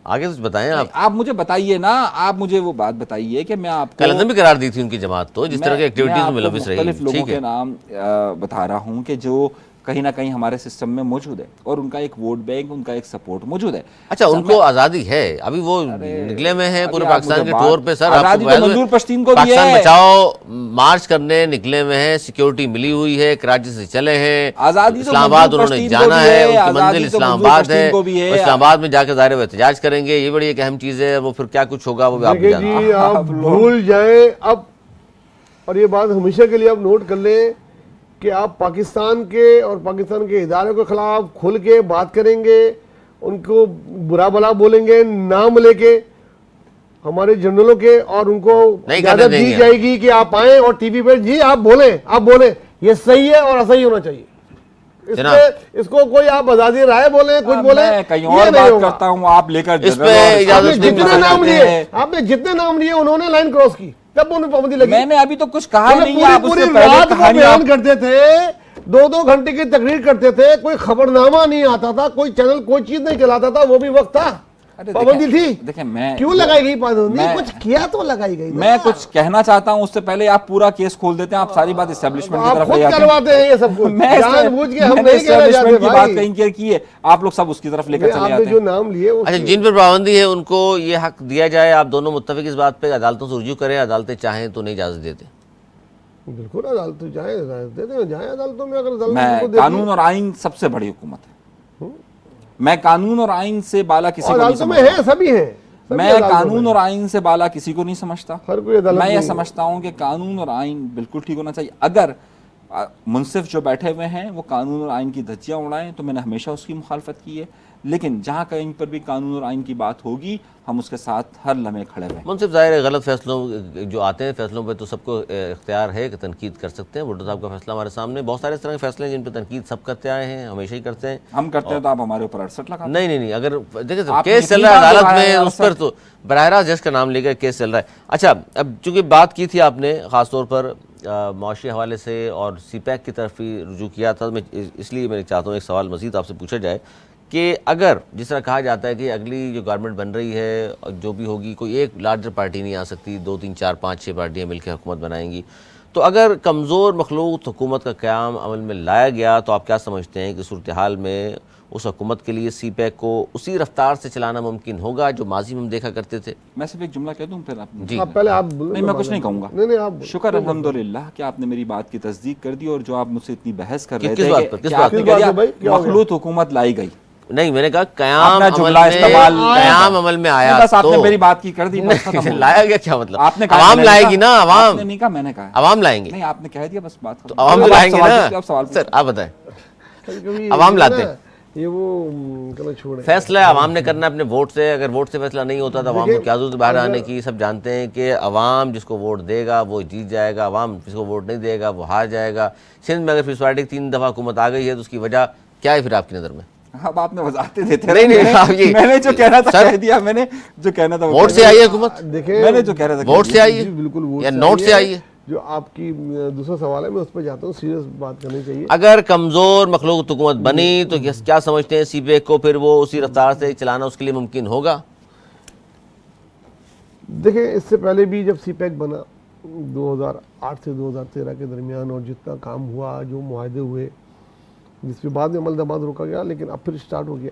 आगे कुछ बताएं आप। आप मुझे बताइए ना, आप मुझे वो बात बताइए कि मैं आपको कलंदर भी करार दी थी उनकी जमात, तो जिस तरह की एक्टिविटीज में मुलविस रही। मुख्तलिफ लोगों ठीक के है, नाम बता रहा हूँ कि जो कहीं ना कहीं हमारे सिस्टम में मौजूद है और उनका एक वोट बैंक, उनका एक सपोर्ट मौजूद है। अच्छा उनको आज़ादी है, अभी वो निकले में है पूरे अभी आप पाकिस्तान मुझे के बात- टूर पे। सर आज़ादी तो मंजूर पश्तीन को भी पाकिस्तान है। बचाओ मार्च करने निकले में है, सिक्योरिटी मिली हुई है, कराची से चले हैं, आज़ादी तो इस्लामाबाद मंजूर उन्होंने पश्तीन को जाना भी है, है, उनकी आज़ादी मंजिल तो मंजूर इस्लामाबाद है, पश्तीन को भी है। और इस्लामाबाद में जाकर ज़ाहिर है एहतजाज करेंगे। ये बड़ी एक अहम चीज़ है, वो फिर क्या कुछ होगा वो भी आप भी देखिए जानते हैं। जी, आप भूल जाएं अब, और ये बात हमेशा के लिए आप नोट कर लें कि आप पाकिस्तान के और पाकिस्तान के इदारों के खिलाफ खुल के बात करेंगे, उनको बुरा भला बोलेंगे नाम लेके हमारे जनरलों के, और उनको नहीं इजाजत करने दी देंगे। जाएगी कि आप आए और टीवी पे जी आप बोलें ये सही है और असही होना चाहिए। इसको कोई आप आजादी राय बोले, कुछ बोले, मैं कहीं और बात करता हूँ, आप लेकर इस पे इजाजत जितने नाम लिए, आपने जितने नाम लिए उन्होंने लाइन क्रॉस की, तब उन्हें पाबंदी लगी। मैंने अभी तो कुछ कहा नहीं है, आप उससे पूरी पहले रात को कहानी बयान करते थे, 2-2 घंटे की तकरीर करते थे, कोई खबरनामा नहीं आता था, कोई चैनल कोई चीज नहीं चलाता था, वो भी वक्त था, पाबंदी थी। देखिए मैं क्यों लगाई गई पाबंदी? कुछ किया तो लगाई गई। मैं कुछ कहना चाहता हूं, उससे पहले आप पूरा केस खोल देते हैं, आप सारी बात एस्टेब्लिशमेंट की आप तरफ खुद ले जाते करवाते हैं ये सब कुछ। मैं जानबूझ के हम मैंने नहीं कहना चाहते establishment की बात भाई। कहीं की है, आप लोग सब उसकी तरफ लेकर चले आपने जाते जो हैं। नाम लिए अच्छा, जिन पर पाबंदी है उनको ये हक दिया जाए, आप दोनों मुत्तफिक इस बात पे, अदालतों से रुजू करें, अदालतें चाहें तो नहीं इजाजत देते। बिल्कुल अदालत जाए, जाए अदालतों में, अगर अदालत मैं उनको देती है। कानून और आइन सबसे बड़ी हुकूमत है, मैं कानून और आइन से बाला किसी को नहीं अदालतों में समझता। है, सभी है, सभी मैं अदालतों कानून में। और आइन से बाला किसी को नहीं समझता। हर कोई अदालत मैं ये नहीं है। समझता हूँ कि कानून और आइन बिल्कुल ठीक होना चाहिए। अगर मुंसिफ जो बैठे हुए हैं वो कानून और आइन की धज्जियाँ उड़ाएं तो मैंने हमेशा उसकी मुखालफत की है, लेकिन जहाँ कहीं पर भी कानून और आइन की बात होगी हम उसके साथ हर लम्हे खड़े हुए। मुंसिफ ज़ाहिर है गलत फैसलों जो आते हैं, फैसलों पे तो सबको इख्तियार है कि तनकीद कर सकते हैं। भुट्टो साहब का फैसला हमारे सामने, बहुत सारे इस तरह के फैसले हैं जिन पर तनकीद सब करते आए हैं, हमेशा ही करते हैं। हम करते हैं तो आप हमारे ऊपर 68 लगा। नहीं, अगर देखिए आपने केस चल इतनी रहा है बार अदालत दोहराया में, है उस पर तो बराह रास्त जज का नाम लेकर केस चल रहा है। अच्छा, अब चूंकि बात की थी आपने ख़ासतौर पर मुआशी हवाले से और सीपैक की तरफ ही रुजू किया था, मैं इसलिए मैं चाहता हूँ एक सवाल मज़ीद आपसे पूछा जाए कि अगर जिस तरह कहा जाता है कि अगली जो गवर्नमेंट बन रही है जो भी होगी, कोई एक लार्जर पार्टी नहीं आ सकती, 2, 3, 4, 5, 6 पार्टियाँ मिलकर हुकूमत बनाएंगी, तो अगर कमज़ोर मखलूत हुकूमत का क़याम अमल में लाया गया तो आप क्या समझते हैं कि सूरत हाल में उस हुकूमत के लिए सीपैक को उसी रफ्तार से चलाना मुमकिन होगा जो माजी में हम देखा करते थे? मैं सिर्फ एक जुमला कह दूं फिर आप जी। आप पहले आप बोलो। नहीं, मैं कुछ नहीं कहूँगा। नहीं आप शुक्र अल्हम्दुलिल्लाह कि आपने मेरी बात की तस्दीक कर दी, और जो आप मुझसे इतनी बहस कर रहे किस थे बात पर? कि किस बात आपने पर? कह दिया भाई, क्या हो गया? मखलूत हुकूमत लाई गई। नहीं, मैंने कहा अपना क़याम जुमला इस्तेमाल अमल में आया बस आपने तो मेरी बात की कर दी, बस खत्म हो गया। लाया गया क्या मतलब? आपने कहा, अवाम मैंने लाएगी कहा, ना, अवाम आपने नहीं कहा, मैंने कहा। अवाम लाएंगे। नहीं, आपने कह दिया, बस बात तो अवाम तो लाएंगे ना सर, आप बताएं। कभी अवाम लाते हैं। ये वो चलो छोड़े, फैसला अवाम ने करना अपने वोट से, अगर वोट से फैसला नहीं होता तो अवाम को क्या जरूरत बाहर आने की? सब जानते हैं कि अवाम जिसको वोट देगा वो जीत जाएगा, अवाम जिसको वोट नहीं देगा वो हार जाएगा। सिंध में अगर पीपल्स पार्टी 3 दफ़ा हुकूमत आ गई है तो उसकी वजह क्या है फिर आपकी नज़र में? अब आपने वजाहतें देते नहीं, मैंने जो कहना था कह दिया, मैंने जो कहना था वोट से आई है हुकूमत, देखिए मैंने जो कह रहा था वोट से आई है, बिल्कुल वोट या से नोट से आई है? जो आपकी दूसरा सवाल है मैं उस पर जाता हूँ, सीरियस बात करनी चाहिए। अगर कमजोर मखलूक हुकूमत बनी तो क्या समझते हैं सीपैक को फिर वो उसी रफ्तार से चलाना उसके लिए मुमकिन होगा? देखिए, इससे पहले भी जब सीपैक बना 2008 से 2013 के दरमियान, और जितना काम हुआ, जो मुआहदे हुए, जिसपे बाद में अमल दमाद रोका गया लेकिन अब फिर स्टार्ट हो गया,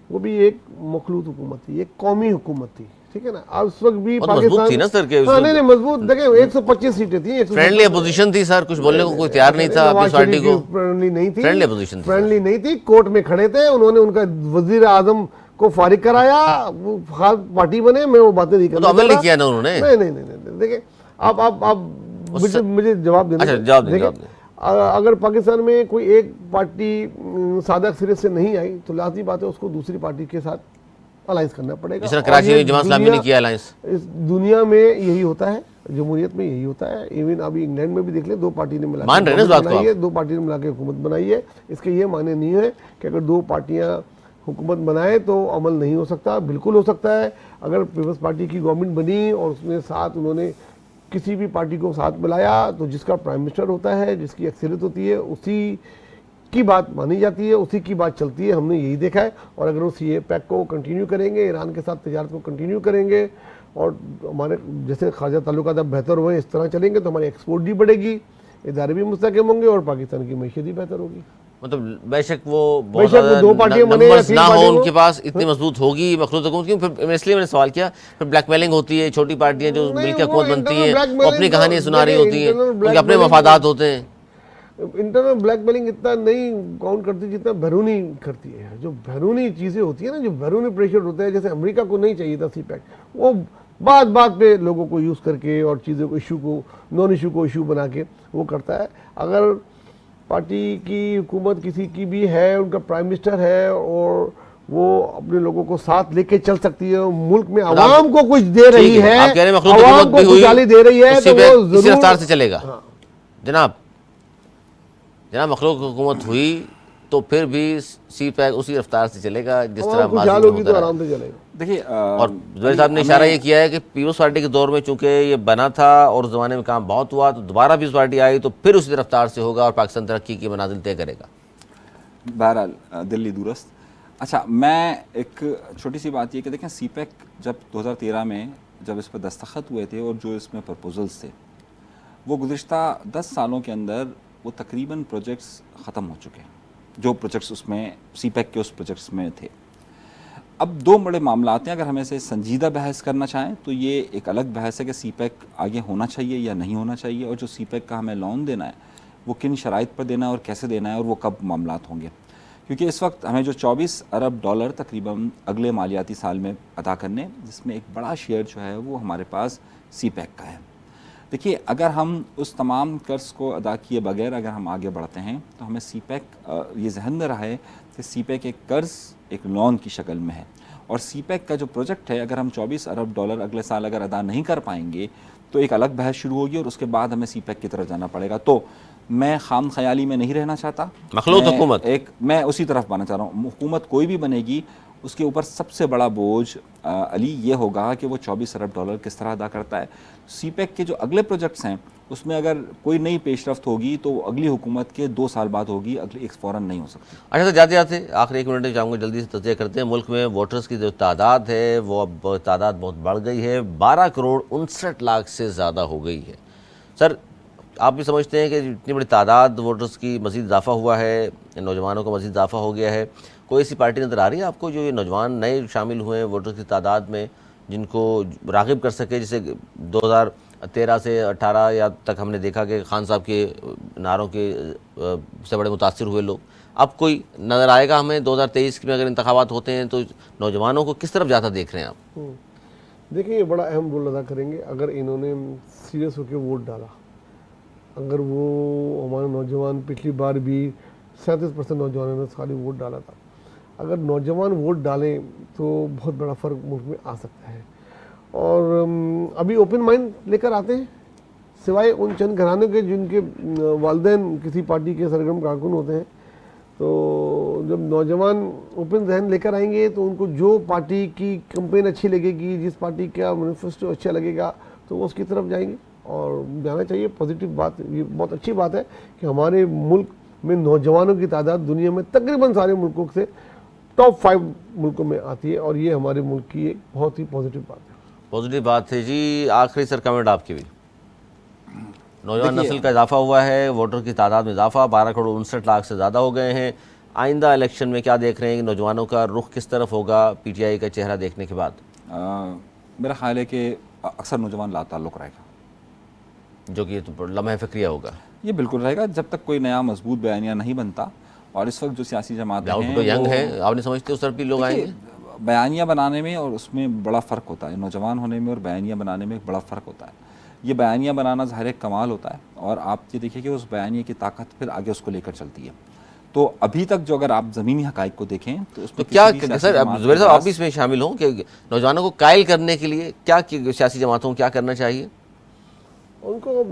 वो भी एक मखलूत हुकूमत थी, एक कौमी हुकूमत थी, ठीक है ना। अब इस वक्त भी मजबूत थी ना सर के? हाँ, नहीं मजबूत। देखिए 125 सीटें थी, फ्रेंडली अपोजिशन थी सर, कुछ बोलने को कोई तैयार नहीं था अपनी पार्टी को। फ्रेंडली नहीं थी, फ्रेंडली अपोजिशन थी, फ्रेंडली नहीं थी, कोर्ट में खड़े थे, उन्होंने उनका वजीर आजम को फारिग कराया, वो खास पार्टी बने, मैं वो बातें नहीं कर तो अमल नहीं किया ना उन्होंने? नहीं। देखिए आप मुझे जवाब देना। अच्छा, जवाब दें। अगर पाकिस्तान में कोई एक पार्टी सादा सिरे से नहीं आई तो लाजमी बात है उसको दूसरी पार्टी के साथ अलायंस करना पड़ेगा। जिस कराची में जमात इस्लामी ने किया अलायंस, इस दुनिया में यही होता है, जमहूरियत में यही होता है। इवन अभी इंग्लैंड में भी देख ले, 2 पार्टी ने मिला मान रहे हैं इस बात को आप? 2 पार्टी ने मिला के हुकूमत बनाई है। इसके ये माने नहीं है कि अगर 2 पार्टियां हुकूमत बनाए तो अमल नहीं हो सकता, बिल्कुल हो सकता है। अगर पीपल्स पार्टी की गवर्नमेंट बनी और उसमें साथ उन्होंने किसी भी पार्टी को साथ मिलाया तो जिसका प्राइम मिनिस्टर होता है, जिसकी अक्सरियत होती है, उसी की बात मानी जाती है, उसी की बात चलती है। हमने यही देखा है। और अगर वो सीपैक को कंटिन्यू करेंगे, ईरान के साथ तजारत को कंटिन्यू करेंगे, और हमारे जैसे खाजा ताल्लुकात अब बेहतर हुए, इस तरह चलेंगे तो हमारी एक्सपोर्ट भी बढ़ेगी, इदारे भी मुस्तकम होंगे और पाकिस्तान की मैशत भी बेहतर होगी। मतलब बेशक वो बहुत ज़्यादा 2 पार्टियां बने या 3 ना हो पार्टियां उनके पास, इतनी मजबूत होगी मखलूत हुकूमत क्यों? फिर इसलिए मैंने सवाल किया, फिर ब्लैकमेलिंग होती है, छोटी पार्टियां जो मिलकर हुकूमत बनती हैं वो अपनी कहानियां सुना रही होती हैं, उनके अपने मफादात होते हैं। इंटरनल ब्लैकमेलिंग इतना नहीं काउंट करती जितना बैरूनी करती है। जो बैरूनी चीज़ें होती है ना, जो बैरूनी प्रेशर होता है, जैसे अमेरिका को नहीं चाहिए था सीपैक, वो बात पे लोगों को यूज़ करके और चीज़ों को इशू को नॉन इशू को इशू बना के वो करता है। अगर पार्टी की हुकूमत किसी की भी है, उनका प्राइम मिनिस्टर है और वो अपने लोगों को साथ लेके चल सकती है, मुल्क में आवाम को कुछ दे रही है, आवाम को खुशहाली दे रही है, तो वो इसी रफ्तार से चलेगा। हाँ। जनाब मखलूक हुकूमत हुई तो फिर भी सी पैक उसी रफ्तार से चलेगा जिस तरह कुछ माजी हाल में होगी होता तो रहा। आराम से चलेगा। देखिए और जुबैर साहब ने इशारा ये किया है कि पीपल्स पार्टी के दौर में चूंकि ये बना था और उस जमाने में काम बहुत हुआ, तो दोबारा पीपल्स पार्टी आई तो फिर उसी रफ्तार से होगा और पाकिस्तान तरक्की की मनाजिल तय करेगा। बहरहाल दिल्ली दुरुस्त। अच्छा, मैं एक छोटी सी बात ये कि देखें, सीपैक जब 2013 में जब इस पर दस्तखत हुए थे और जो इसमें प्रपोजल्स थे, वो गुज़िश्ता 10 सालों के अंदर वो तकरीबन प्रोजेक्ट्स ख़त्म हो चुके हैं, जो प्रोजेक्ट्स उसमें सीपैक के उस प्रोजेक्ट्स में थे। अब दो बड़े मामला हैं, अगर हम ऐसे संजीदा बहस करना चाहें तो ये एक अलग बहस है कि सीपैक आगे होना चाहिए या नहीं होना चाहिए, और जो सीपैक का हमें लोन देना है वो किन शराइत पर देना है और कैसे देना है और वो कब मामलात होंगे। क्योंकि इस वक्त हमें जो 24 अरब डॉलर तकरीबन अगले मालियाती साल में अदा करने, जिसमें एक बड़ा शेयर जो है वो हमारे पास सीपैक का है। देखिए, अगर हम उस तमाम कर्ज को अदा किए बगैर अगर हम आगे बढ़ते हैं तो हमें सीपैक ये जहन में रहे कि सीपैक एक कर्ज एक लोन की शक्ल में है, और सीपैक का जो प्रोजेक्ट है अगर हम 24 अरब डॉलर अगले साल अगर अदा नहीं कर पाएंगे तो एक अलग बहस शुरू होगी और उसके बाद हमें सीपैक की तरफ जाना पड़ेगा। तो मैं खाम ख्याली में नहीं रहना चाहता, मखलूत हुकूमत मैं उसी तरफ बनना चाह रहा हूँ। हुकूमत कोई भी बनेगी उसके ऊपर सबसे बड़ा बोझ अली ये होगा कि वो 24 अरब डॉलर किस तरह अदा करता है। सीपैक के जो अगले प्रोजेक्ट्स हैं उसमें अगर कोई नई पेशरफ्त होगी तो अगली हुकूमत के 2 साल बाद होगी, अगली एक फ़ौरन नहीं हो सकती। अच्छा, तो जाते जाते आखिरी 1 मिनट चाहूँगा जल्दी से तज़किया करते हैं। मुल्क में वोटर्स की जो तादाद है वो अब तादाद बहुत बढ़ गई है, 12 करोड़ 59 लाख से ज़्यादा हो गई है। सर, आप भी समझते हैं कि इतनी बड़ी तादाद वोटर्स की मज़ीद इजाफा हुआ है, नौजवानों का मज़ीद इजाफा हो गया है, कोई ऐसी पार्टी नज़र आ रही है आपको जो ये नौजवान नए शामिल हुए हैं वोटर्स की तादाद में, जिनको राग़िब कर सके? जैसे 2013 से 18 या तक हमने देखा कि खान साहब के नारों के से बड़े मुतासिर हुए लोग, अब कोई नज़र आएगा हमें 2023 में अगर इंतखाबात होते हैं तो नौजवानों को किस तरफ ज़्यादा देख रहे हैं आप? देखिए, ये बड़ा अहम रोल अदा करेंगे अगर इन्होंने सीरियस होकर वोट डाला। अगर वो हमारे नौजवान, पिछली बार भी 37% नौजवानों ने खाली वोट डाला था, अगर नौजवान वोट डालें तो बहुत बड़ा फ़र्क मुल्क में आ सकता है। और अभी ओपन माइंड लेकर आते हैं, सिवाय उन चंद घरानों के जिनके वालिदैन किसी पार्टी के सरगर्म कारकुन होते हैं। तो जब नौजवान ओपन जहन लेकर आएंगे तो उनको जो पार्टी की कैंपेन अच्छी लगेगी, जिस पार्टी का मैनिफेस्टो अच्छा लगेगा, तो वो उसकी तरफ जाएंगे और जाना चाहिए। पॉजिटिव बात, ये बहुत अच्छी बात है कि हमारे मुल्क में नौजवानों की तादाद दुनिया में तकरीबन सारे मुल्कों से टॉप 5 मुल्कों में आती है, और ये हमारे मुल्क की एक बहुत ही पॉजिटिव बात है। पॉजिटिव बात है जी। आखिरी सर कमेंट आपकी भी। नौजवान नस्ल का इजाफा हुआ है, वोटर की तादाद में इजाफा, 12 करोड़ 59 लाख से ज़्यादा हो गए हैं। आइंदा इलेक्शन में क्या देख रहे हैं कि नौजवानों का रुख किस तरफ होगा PTI का चेहरा देखने के बाद? मेरा ख्याल है कि अक्सर नौजवान लाताल्लुक़ रहेगा, जो कि तो लम्हा फ़िक्रिया होगा। ये बिल्कुल रहेगा जब तक कोई नया मजबूत बयानिया नहीं बनता। और इस वक्त जो सियासी जमातें हैं, तो यंग है, आप नहीं समझते उस तरफ भी लोग आएंगे? बयानिया बनाने में और उसमें बड़ा फ़र्क होता है, नौजवान होने में और बयानिया बनाने में एक बड़ा फ़र्क होता है। ये बयानिया बनाना ज़ाहिर एक कमाल होता है, और आप ये देखिए कि उस बयानिया की ताकत फिर आगे उसको लेकर चलती है। तो अभी तक जो अगर आप ज़मीनी हक़ाइक़ को देखें तो उसमें तो क्या सर, अब ज़ुबैर साहब आप भी इसमें शामिल हों कि नौजवानों को कायल करने के लिए क्या सियासी जमातों को क्या करना चाहिए? उनको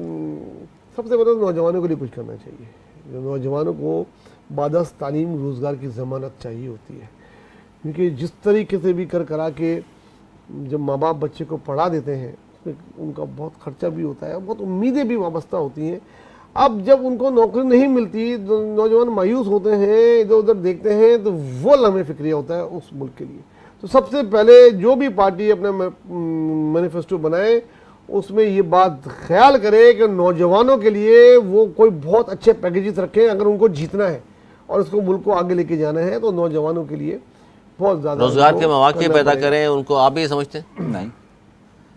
सबसे पहले नौजवानों के लिए कुछ करना चाहिए। नौजवानों को बादस तालीम रोज़गार की ज़मानत चाहिए होती है, क्योंकि जिस तरीके से भी कर करा के जब माँ बाप बच्चे को पढ़ा देते हैं उसमें उनका बहुत खर्चा भी होता है, बहुत उम्मीदें भी वाबस्ता होती हैं। अब जब उनको नौकरी नहीं मिलती तो नौजवान मायूस होते हैं, इधर उधर देखते हैं, तो वो लम्हे फ़िक्रिया होता है उस मुल्क के लिए। तो सबसे पहले जो भी पार्टी अपना मैनिफेस्टो बनाए उसमें ये बात ख्याल करे कि नौजवानों के लिए वो कोई बहुत अच्छे पैकेजेस रखें। अगर उनको जीतना है और इसको मुल्क को आगे लेके जाना है तो नौजवानों के लिए बहुत ज़्यादा रोज़गार के मौके पैदा करें उनको। आप भी समझते हैं? नहीं,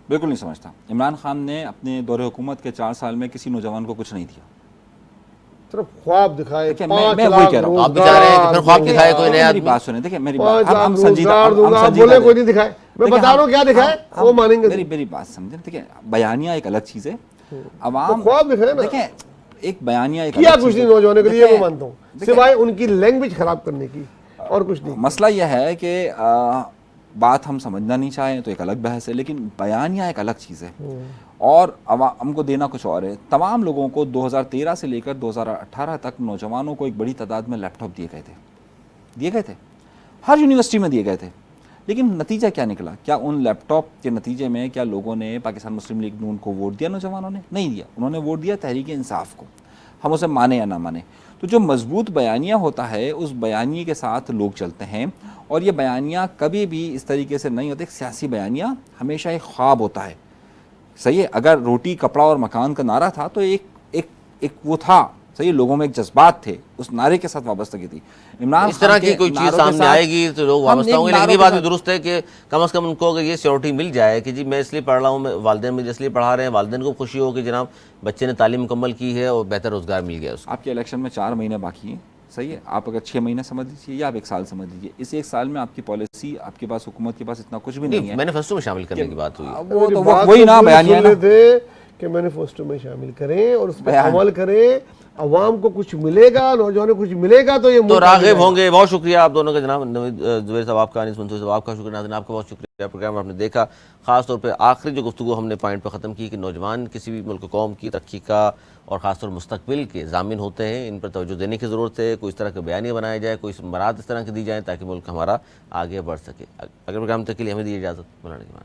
बिल्कुल नहीं समझता। इमरान खान ने अपने दौरे हुकूमत के 4 साल में किसी नौजवान को कुछ नहीं दिया, सिर्फ ख्वाब दिखाए। मैं वही कह रहा हूँ, आप भी चाह रहे हैं कि फिर ख्वाब दिखाए कोई नया मेरी आदमी? बात सुने, देखिए मेरी बात, हम बोले कोई नहीं दिखाए, मैं बता रहा हूँ क्या दिखाए वो मानेंगे। मेरी बात समझे। देखिए, बयानिया एक अलग चीज़ है, अवाम ख्वाब दिखाए ना। देखिए, एक बयानिया एक किया कुछ नहीं नौजवानों के लिए, मैं मानता हूँ, सिवाय उनकी लैंग्वेज खराब करने की और कुछ नहीं। मसला यह है कि बात हम समझना नहीं चाहें तो एक अलग बहस है, लेकिन बयानिया एक अलग चीज़ है। और हमको देना कुछ और है। तमाम लोगों को 2013 से लेकर 2018 तक नौजवानों को एक बड़ी तादाद में लैपटॉप दिए गए थे, हर यूनिवर्सिटी में दिए गए थे। लेकिन नतीजा क्या निकला? क्या उन लैपटॉप के नतीजे में क्या लोगों ने पाकिस्तान मुस्लिम लीग नून को वोट दिया? नौजवानों ने नहीं दिया, उन्होंने वोट दिया तहरीक इंसाफ को, हम उसे माने या ना माने। तो जो मजबूत बयानिया होता है उस बयानिए के साथ लोग चलते हैं, और ये बयानिया कभी भी इस तरीके से नहीं होते। एक सियासी बयानिया हमेशा एक ख्वाब होता है, सही है। अगर रोटी कपड़ा और मकान का नारा था तो एक वो था, सही है, लोगों में एक जज्बात थे, उस नारे के साथ वाबस्तगी थी। इमरान इस तरह की कोई चीज़ सामने आएगी तो लोग वाबस्ता होंगे, लेकिन ये बात भी दुरुस्त है कि कम से कम उनको अगर ये सिक्योरिटी मिल जाए कि जी मैं इसलिए पढ़ रहा हूँ, वालिदैन मुझे इसलिए पढ़ा रहे हैं, वालिदैन को खुशी हो कि जनाब बच्चे ने तालीम मुकम्मल की है और बेहतर रोजगार मिल गया उसको। आपके इलेक्शन में 4 महीने बाकी हैं, सही है। आप अगर 6 महीने समझ लीजिए या आप 1 साल समझ लीजिए, इस 1 साल में आपकी पॉलिसी, आपके पास हुकूमत के पास इतना कुछ भी नहीं है। मैनिफेस्टो में शामिल करने की बात हुई, वो तो वही ना बयानिया थे कि मैनिफेस्टो में शामिल करें और उस पर अमल करें, अवाम को कुछ मिलेगा, नौजवानों को कुछ मिलेगा तो ये तो राग़िब होंगे। बहुत शुक्रिया आप दोनों का, जनाब नवीद ज़ुबैर साहब आपका, अनीस मंसूरी साहब आपका शुक्रिया। नाज़रीन आपका बहुत शुक्रिया, प्रोग्राम आपने देखा। ख़ास तौर पे आखिरी जो गुफ्तगू हमने पॉइंट पर ख़त्म की कि नौजवान किसी भी मुल्क कौम की तरक्की का और ख़ासतौर मुस्तक़बिल के ज़ामिन होते हैं, इन पर तवज्जो देने की ज़रूरत है। कोई इस तरह के बयानिया बनाया जाए, कोई मराद इस तरह की दी जाए ताकि मुल्क हमारा आगे बढ़ सके। अगर प्रोग्राम तक के लिए हमें दी इजाज़त, मौलाना के बाद।